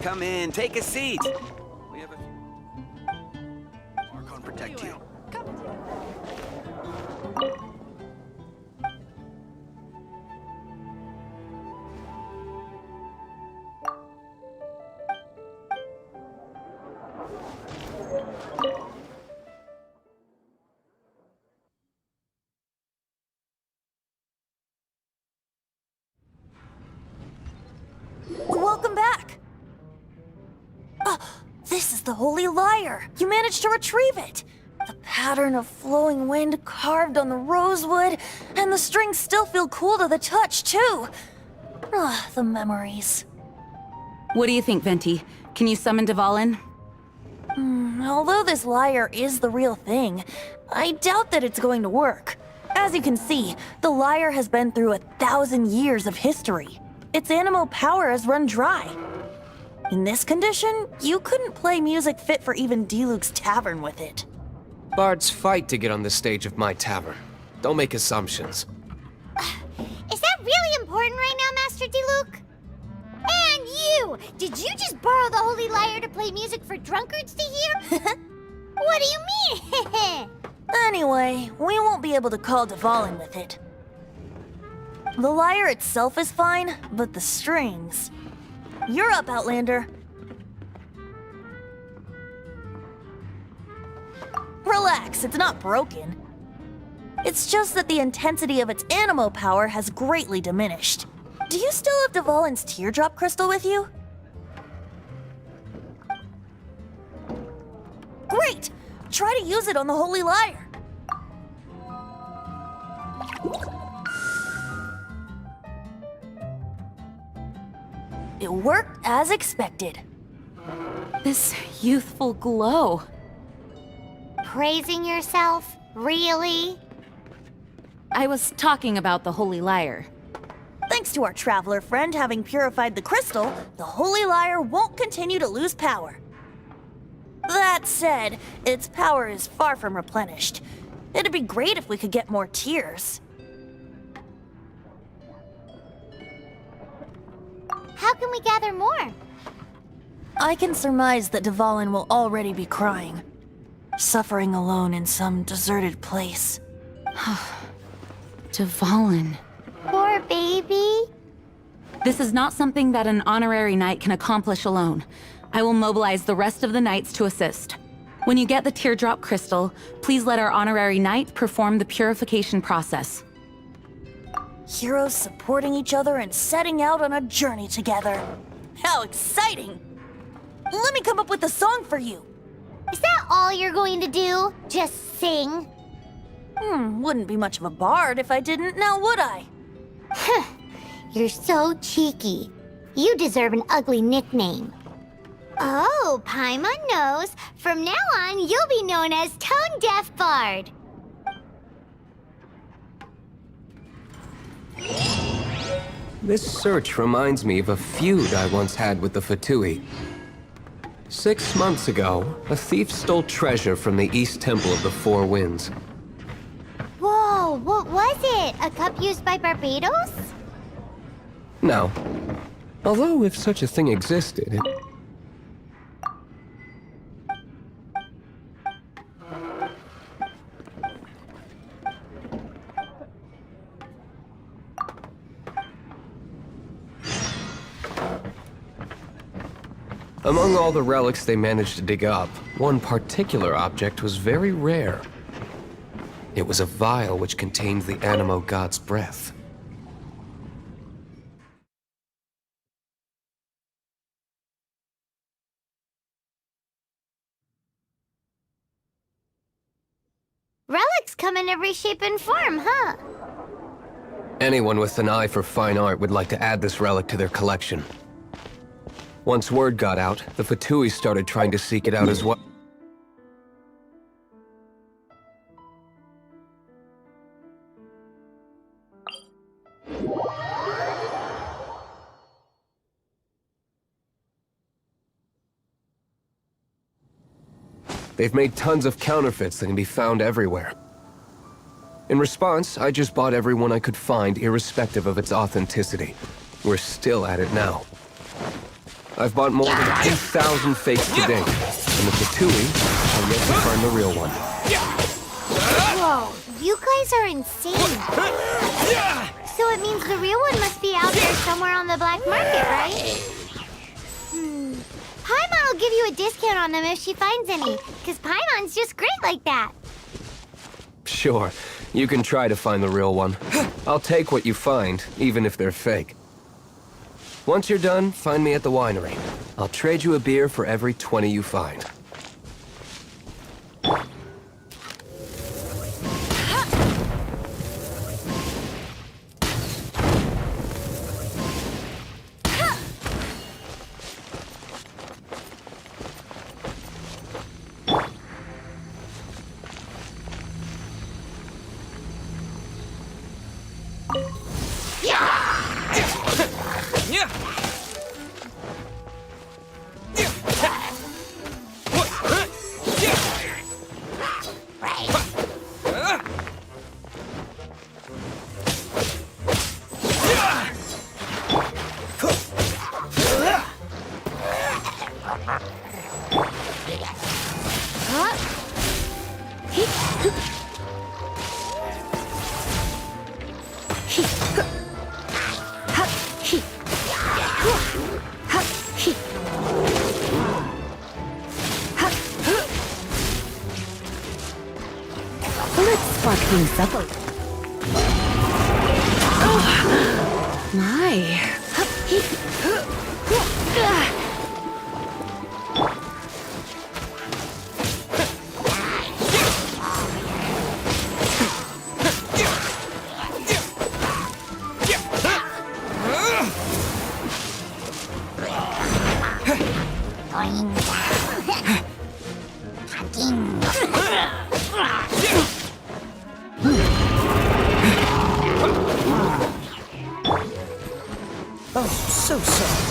Come in, take a seat. We have a few... Arconte protect you. This is the Holy Lyre! You managed to retrieve it! The pattern of flowing wind carved on the rosewood, and the strings still feel cool to the touch, too! Ah, the memories. What do you think, Venti? Can you summon Dvalin? Although this lyre is the real thing, I doubt that it's going to work. As you can see, the lyre has been through 1,000 years of history. Its animal power has run dry. In this condition, you couldn't play music fit for even Diluc's tavern with it. Bards fight to get on the stage of my tavern. Don't make assumptions. Is that really important right now, Master Diluc? And you! Did you just borrow the Holy Lyre to play music for drunkards to hear? What do you mean? Anyway, we won't be able to call Dvalin with it. The lyre itself is fine, but the strings... You're up, Outlander. Relax, it's not broken. It's just that the intensity of its animo power has greatly diminished. Do you still have Dvalin's teardrop crystal with you? Great! Try to use it on the Holy Lyre. It worked as expected. This youthful glow. Praising yourself? Really? I was talking about the Holy Lyre. Thanks to our traveler friend having purified the crystal, the Holy Lyre won't continue to lose power. That said, its power is far from replenished. It'd be great if we could get more tears. How can we gather more? I can surmise that Dvalin will already be crying, suffering alone in some deserted place. Dvalin. Poor baby. This is not something that an honorary knight can accomplish alone. I will mobilize the rest of the knights to assist. When you get the teardrop crystal, please let our honorary knight perform the purification process. Heroes supporting each other and setting out on a journey together. How exciting! Let me come up with a song for you. Is that all you're going to do? Just sing? Wouldn't be much of a bard if I didn't, now would I? You're so cheeky. You deserve an ugly nickname. Oh, Paimon knows. From now on, you'll be known as Tone Deaf Bard. This search reminds me of a feud I once had with the Fatui. 6 months ago, a thief stole treasure from the East Temple of the Four Winds. Whoa, what was it? A cup used by Barbatos? No. Although, if such a thing existed, it... Among all the relics they managed to dig up, one particular object was very rare. It was a vial which contained the Animo god's breath. Relics come in every shape and form, huh? Anyone with an eye for fine art would like to add this relic to their collection. Once word got out, the Fatui started trying to seek it out as well. They've made tons of counterfeits that can be found everywhere. In response, I just bought every one I could find, irrespective of its authenticity. We're still at it now. I've bought more than 2,000 fakes to date, and the Fatui are yet to find the real one. Whoa, you guys are insane. So it means the real one must be out there somewhere on the black market, right? Paimon will give you a discount on them if she finds any, because Paimon's just great like that. Sure, you can try to find the real one. I'll take what you find, even if they're fake. Once you're done, find me at the winery. I'll trade you a beer for every 20 you find. Let's spark things up a little. Oh, my. Oh, so sorry.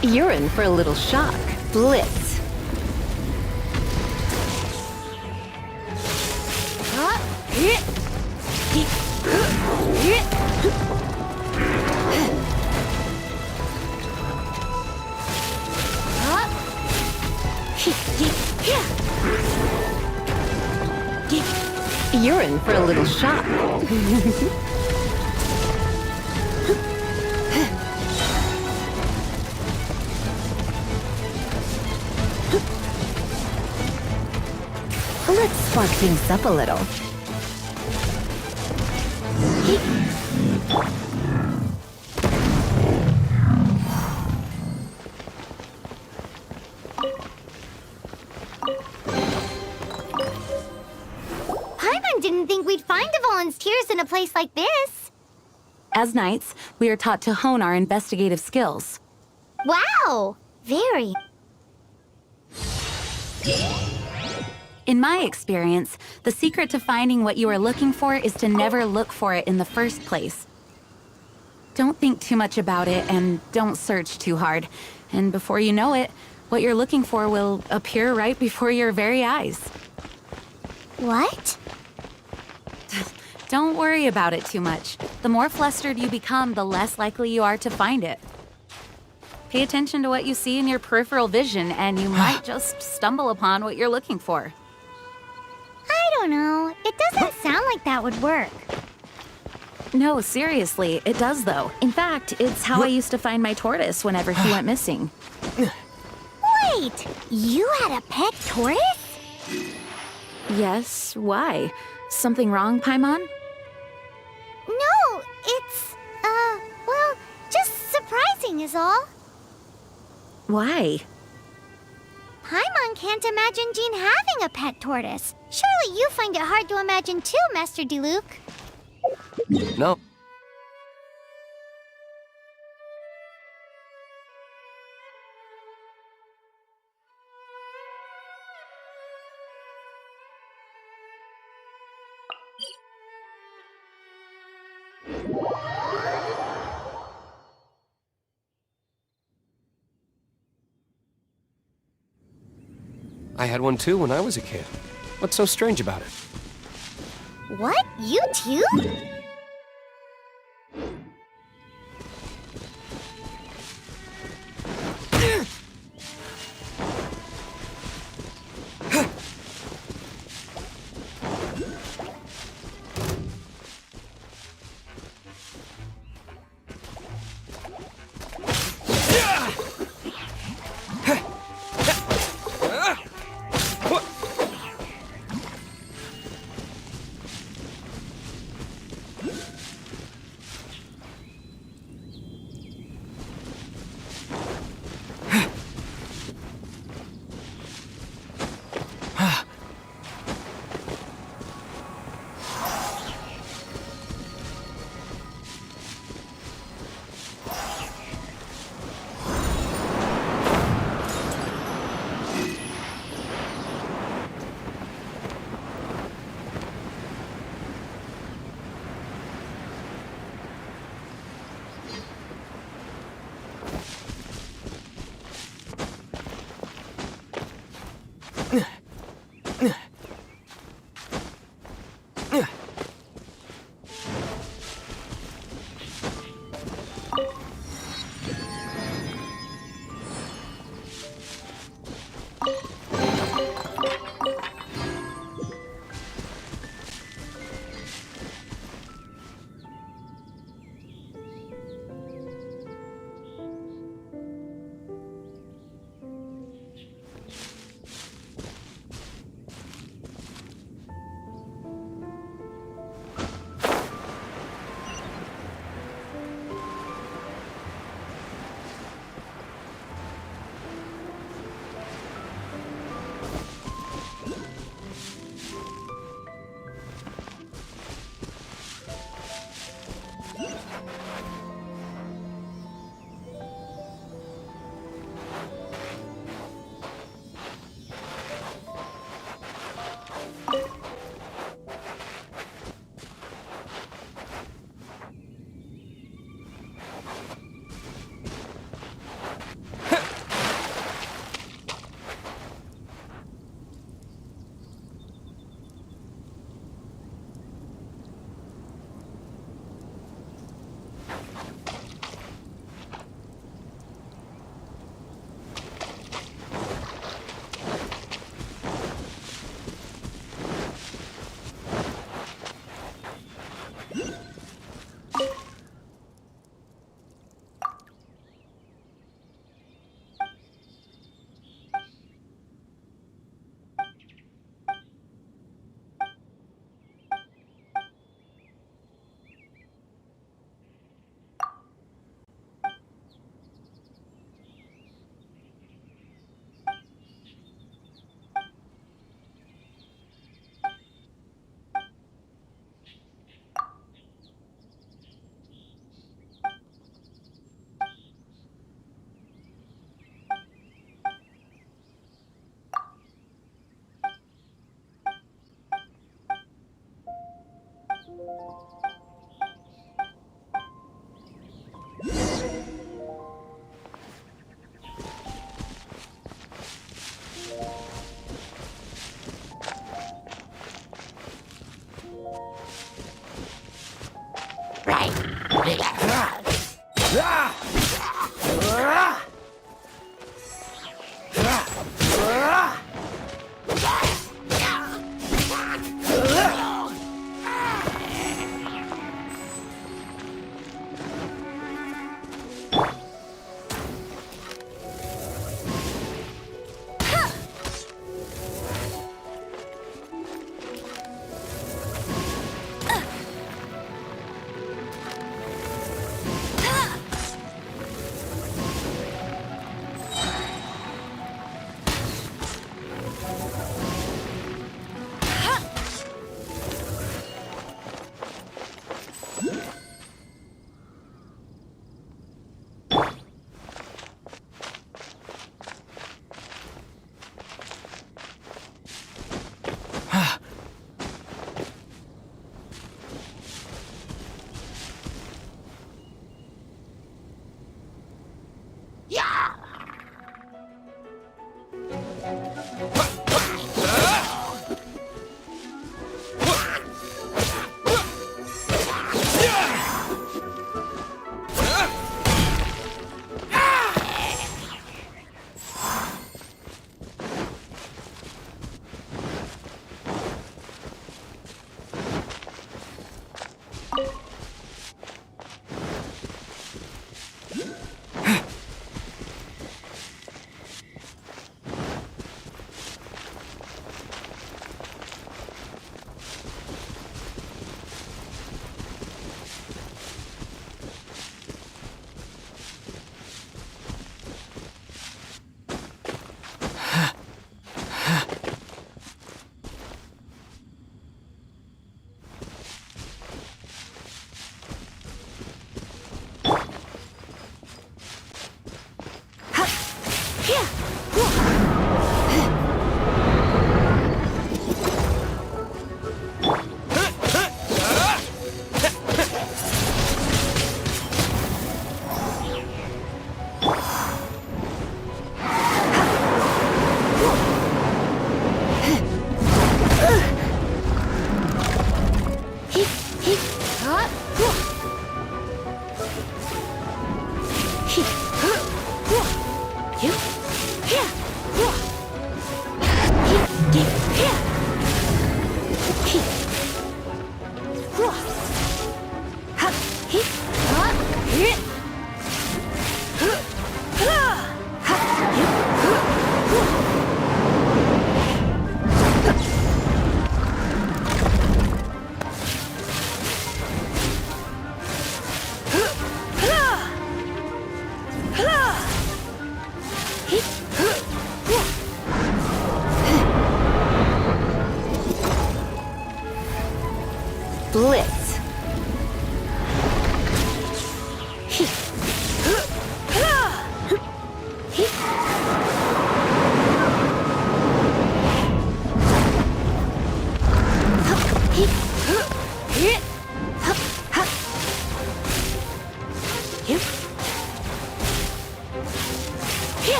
You're in for a little shock. Blitz. You're in for a little shock. Let's spark things up a little. Paimon didn't think we'd find the volunteers in a place like this. As knights, we are taught to hone our investigative skills. Wow! Very. In my experience, the secret to finding what you are looking for is to never look for it in the first place. Don't think too much about it and don't search too hard. And before you know it, what you're looking for will appear right before your very eyes. What? Don't worry about it too much. The more flustered you become, the less likely you are to find it. Pay attention to what you see in your peripheral vision, and you might just stumble upon what you're looking for. I don't No, it doesn't sound like that would work. No, seriously, it does though. In fact, it's how I used to find my tortoise whenever he went missing. Wait, you had a pet tortoise? Yes, why? Something wrong, Paimon? No, it's, well, just surprising is all. Why? Paimon can't imagine Jean having a pet tortoise. Surely you find it hard to imagine too, Master Diluc. No. I had one too when I was a kid. What's so strange about it? What? You too? Blitz.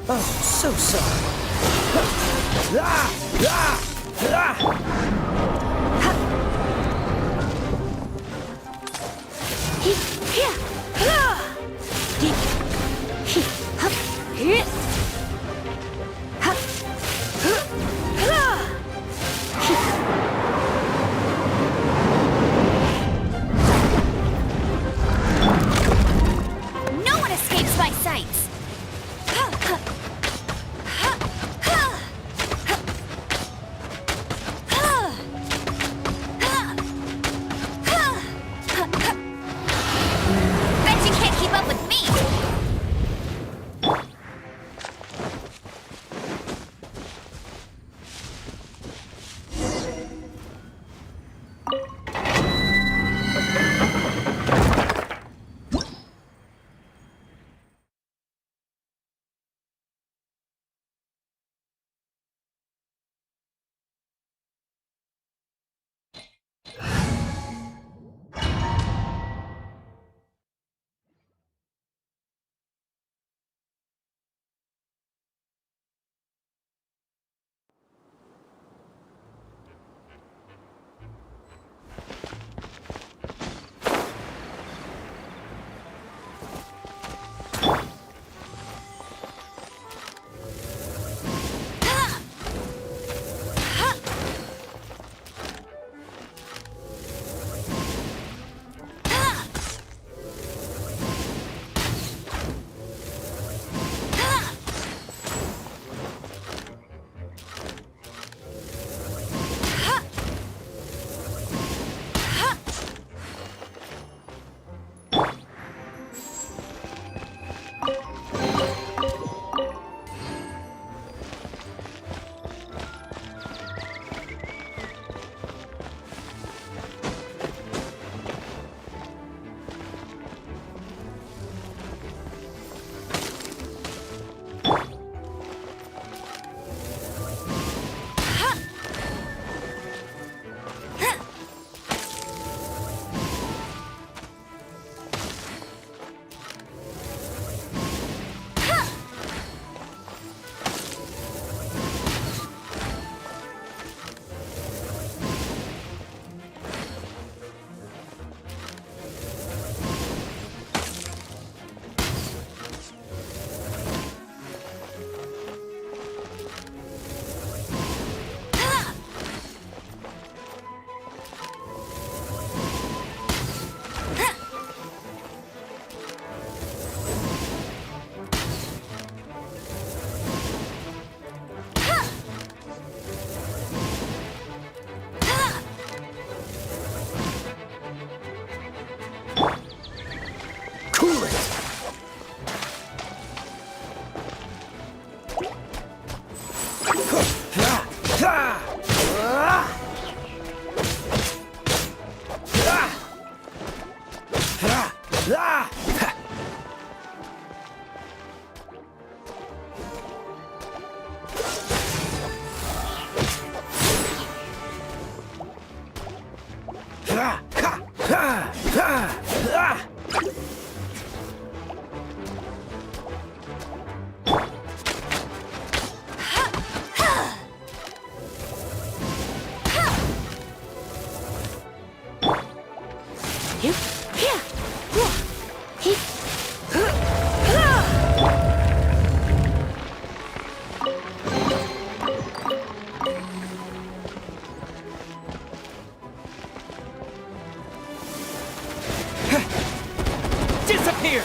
Oh, so sorry. No one escapes my sights! Bet you can't keep up with me! Disappear!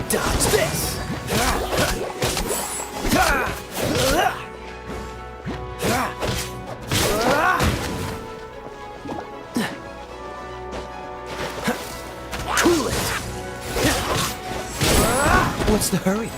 Dodge this! Cool it! What's the hurry?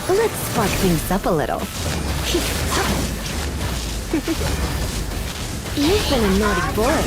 Let's spark things up a little. You've been a naughty boy.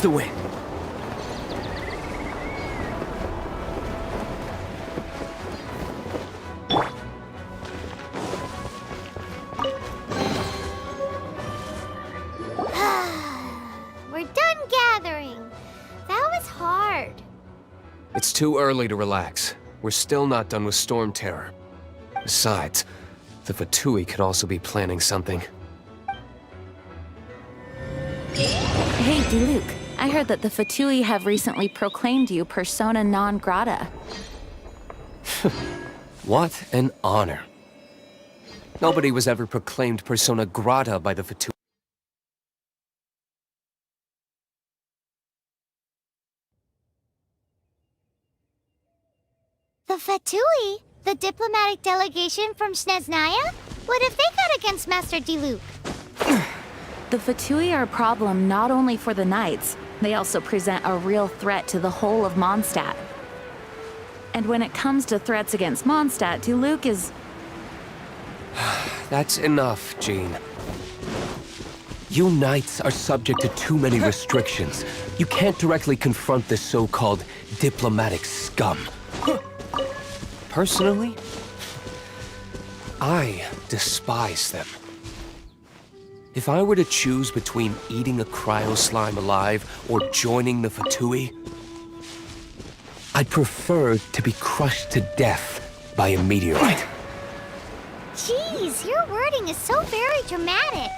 the win. We're done gathering. That was hard. It's too early to relax. We're still not done with Storm Terror. Besides, the Fatui could also be planning something. Hey, Diluc, I heard that the Fatui have recently proclaimed you persona non grata. What an honor. Nobody was ever proclaimed persona grata by the Fatui. The Fatui? The diplomatic delegation from Sneznaya? What have they got against Master Diluc? The Fatui are a problem not only for the Knights, they also present a real threat to the whole of Mondstadt. And when it comes to threats against Mondstadt, Diluc is... That's enough, Jean. You Knights are subject to too many restrictions. You can't directly confront this so-called diplomatic scum. Personally, I despise them. If I were to choose between eating a cryo slime alive or joining the Fatui, I'd prefer to be crushed to death by a meteorite. Jeez, your wording is so very dramatic.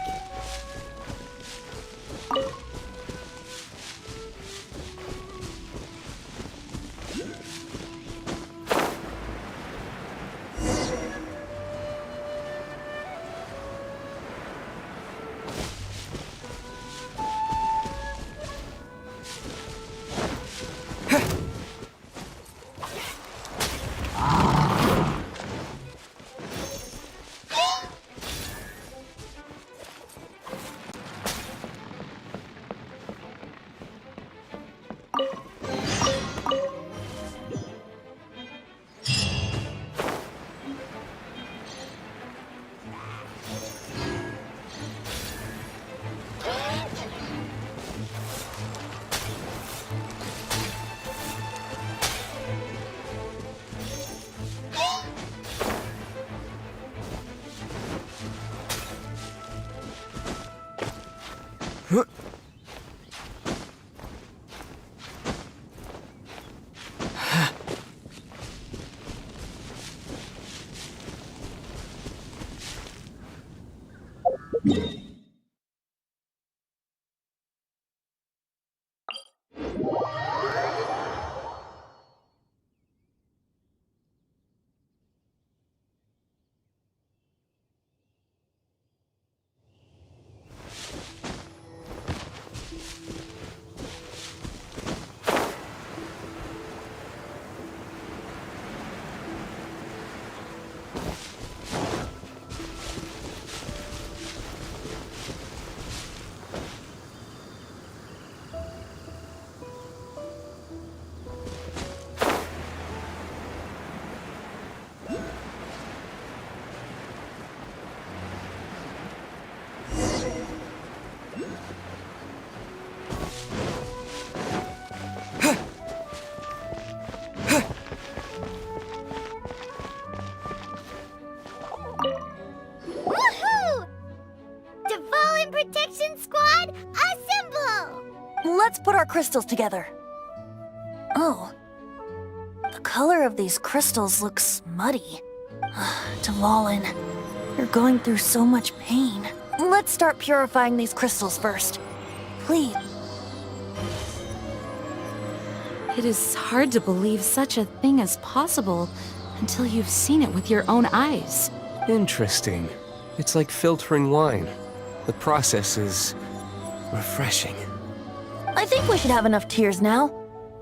Let's put our crystals together. Oh. The color of these crystals looks muddy. Dvalin, you're going through so much pain. Let's start purifying these crystals first. Please. It is hard to believe such a thing is possible until you've seen it with your own eyes. Interesting. It's like filtering wine. The process is refreshing. I think we should have enough tears now.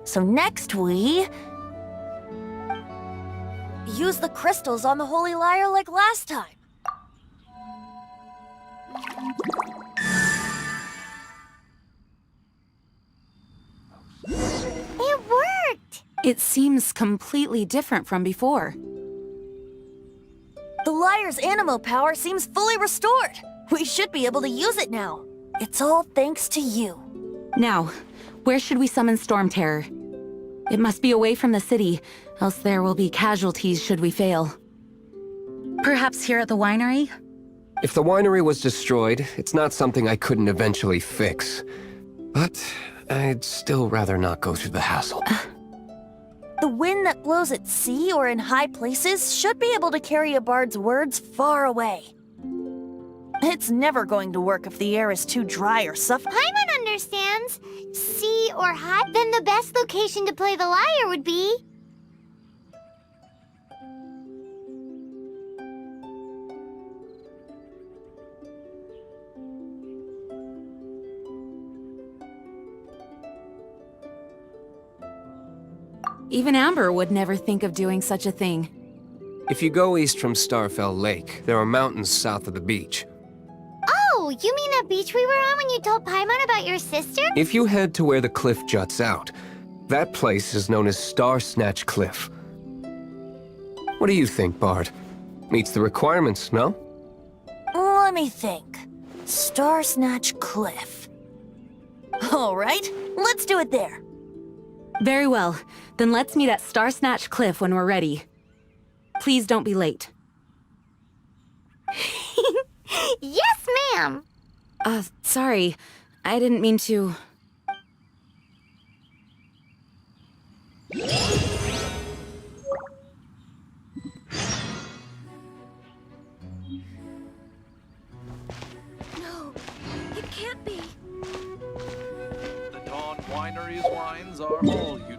So next we... use the crystals on the Holy Lyre like last time. It worked! It seems completely different from before. The Lyre's animo power seems fully restored. We should be able to use it now. It's all thanks to you. Now, Where should we summon Storm Terror? It must be away from the city, else there will be casualties should we fail. Perhaps here at the winery? If the winery was destroyed, it's not something I couldn't eventually fix. But I'd still rather not go through the hassle. The wind that blows at sea or in high places should be able to carry a bard's words far away. It's never going to work if the air is too dry or suffocating. Paimon understands. Sea or hot, then the best location to play the lyre would be... Even Amber would never think of doing such a thing. If you go east from Starfell Lake, there are mountains south of the beach. Oh, you mean that beach we were on when you told Paimon about your sister? If you head to where the cliff juts out, that place is known as Star Snatch Cliff. What do you think, Bard? Meets the requirements, no? Let me think. Star Snatch Cliff. All right, let's do it there. Very well. Then let's meet at Star Snatch Cliff when we're ready. Please don't be late. Yes, ma'am! Sorry. I didn't mean to... No, it can't be. The Dawn Winery's wines are all unique.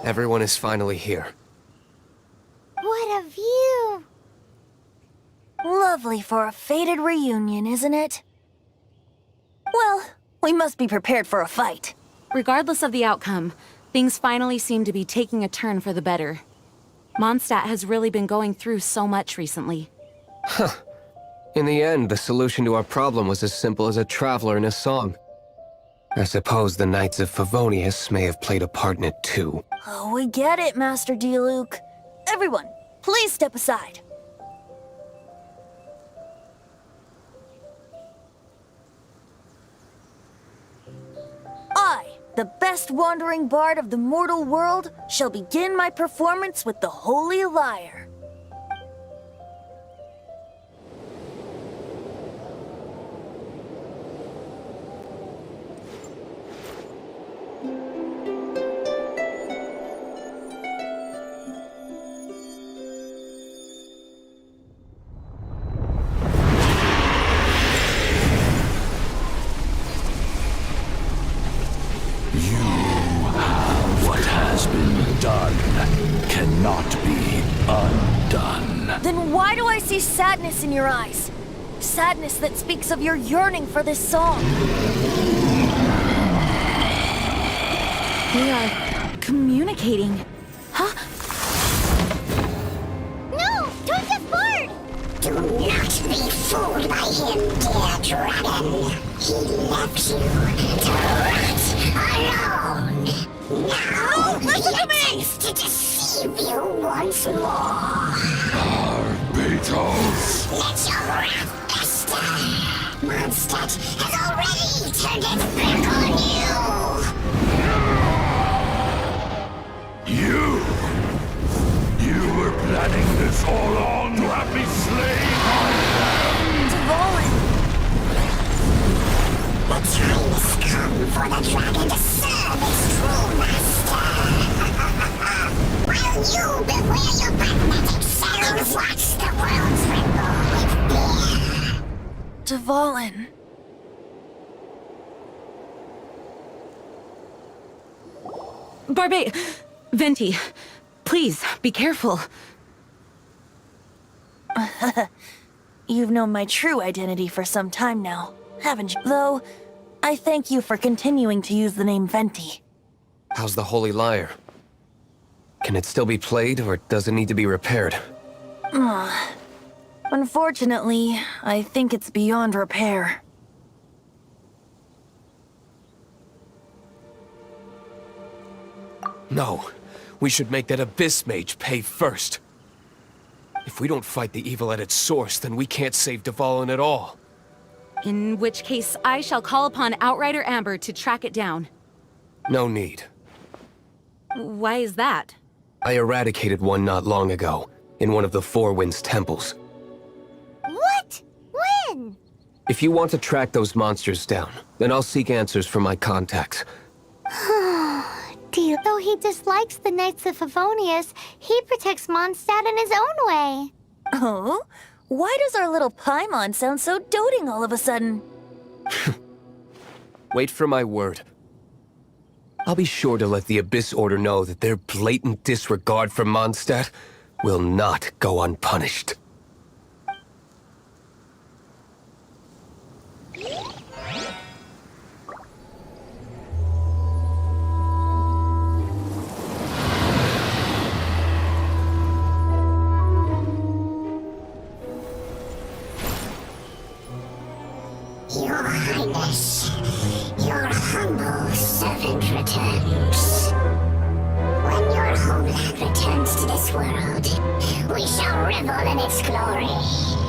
Everyone is finally here. What a view! Lovely for a fated reunion, isn't it? Well, we must be prepared for a fight. Regardless of the outcome, things finally seem to be taking a turn for the better. Mondstadt has really been going through so much recently. Huh. In the end, the solution to our problem was as simple as a traveler in a song. I suppose the Knights of Favonius may have played a part in it too. Oh, we get it, Master Diluc. Everyone, please step aside. I, the best wandering bard of the mortal world, shall begin my performance with the Holy Lyre. What has been done cannot be undone. Then why do I see sadness in your eyes? Sadness that speaks of your yearning for this song. They are communicating. Huh? No! Don't get bored! Do not be fooled by him, dear dragon. He left you to rot alone. Now he attempts to deceive you once more. Barbatos. Let your wrath fester. Mondstadt has already turned its back on you. You were planning this all along to have me slain by them. Dvalin! The time has come for the dragon to serve its true master. While you beware your magnetic shadows, watch the world tremble with fear. Dvalin. Venti, please, be careful. You've known my true identity for some time now, haven't you? Though, I thank you for continuing to use the name Venti. How's the Holy Lyre? Can it still be played, or does it need to be repaired? Unfortunately, I think it's beyond repair. No. We should make that Abyss Mage pay first. If we don't fight the evil at its source, then we can't save Dvalin at all. In which case, I shall call upon Outrider Amber to track it down. No need. Why is that? I eradicated one not long ago, in one of the Four Winds temples. What? When? If you want to track those monsters down, then I'll seek answers from my contacts. Though he dislikes the Knights of Favonius, he protects Mondstadt in his own way. Oh? Why does our little Paimon sound so doting all of a sudden? Wait for my word. I'll be sure to let the Abyss Order know that their blatant disregard for Mondstadt will not go unpunished. Your Highness, your humble servant returns. When your homeland returns to this world, we shall revel in its glory.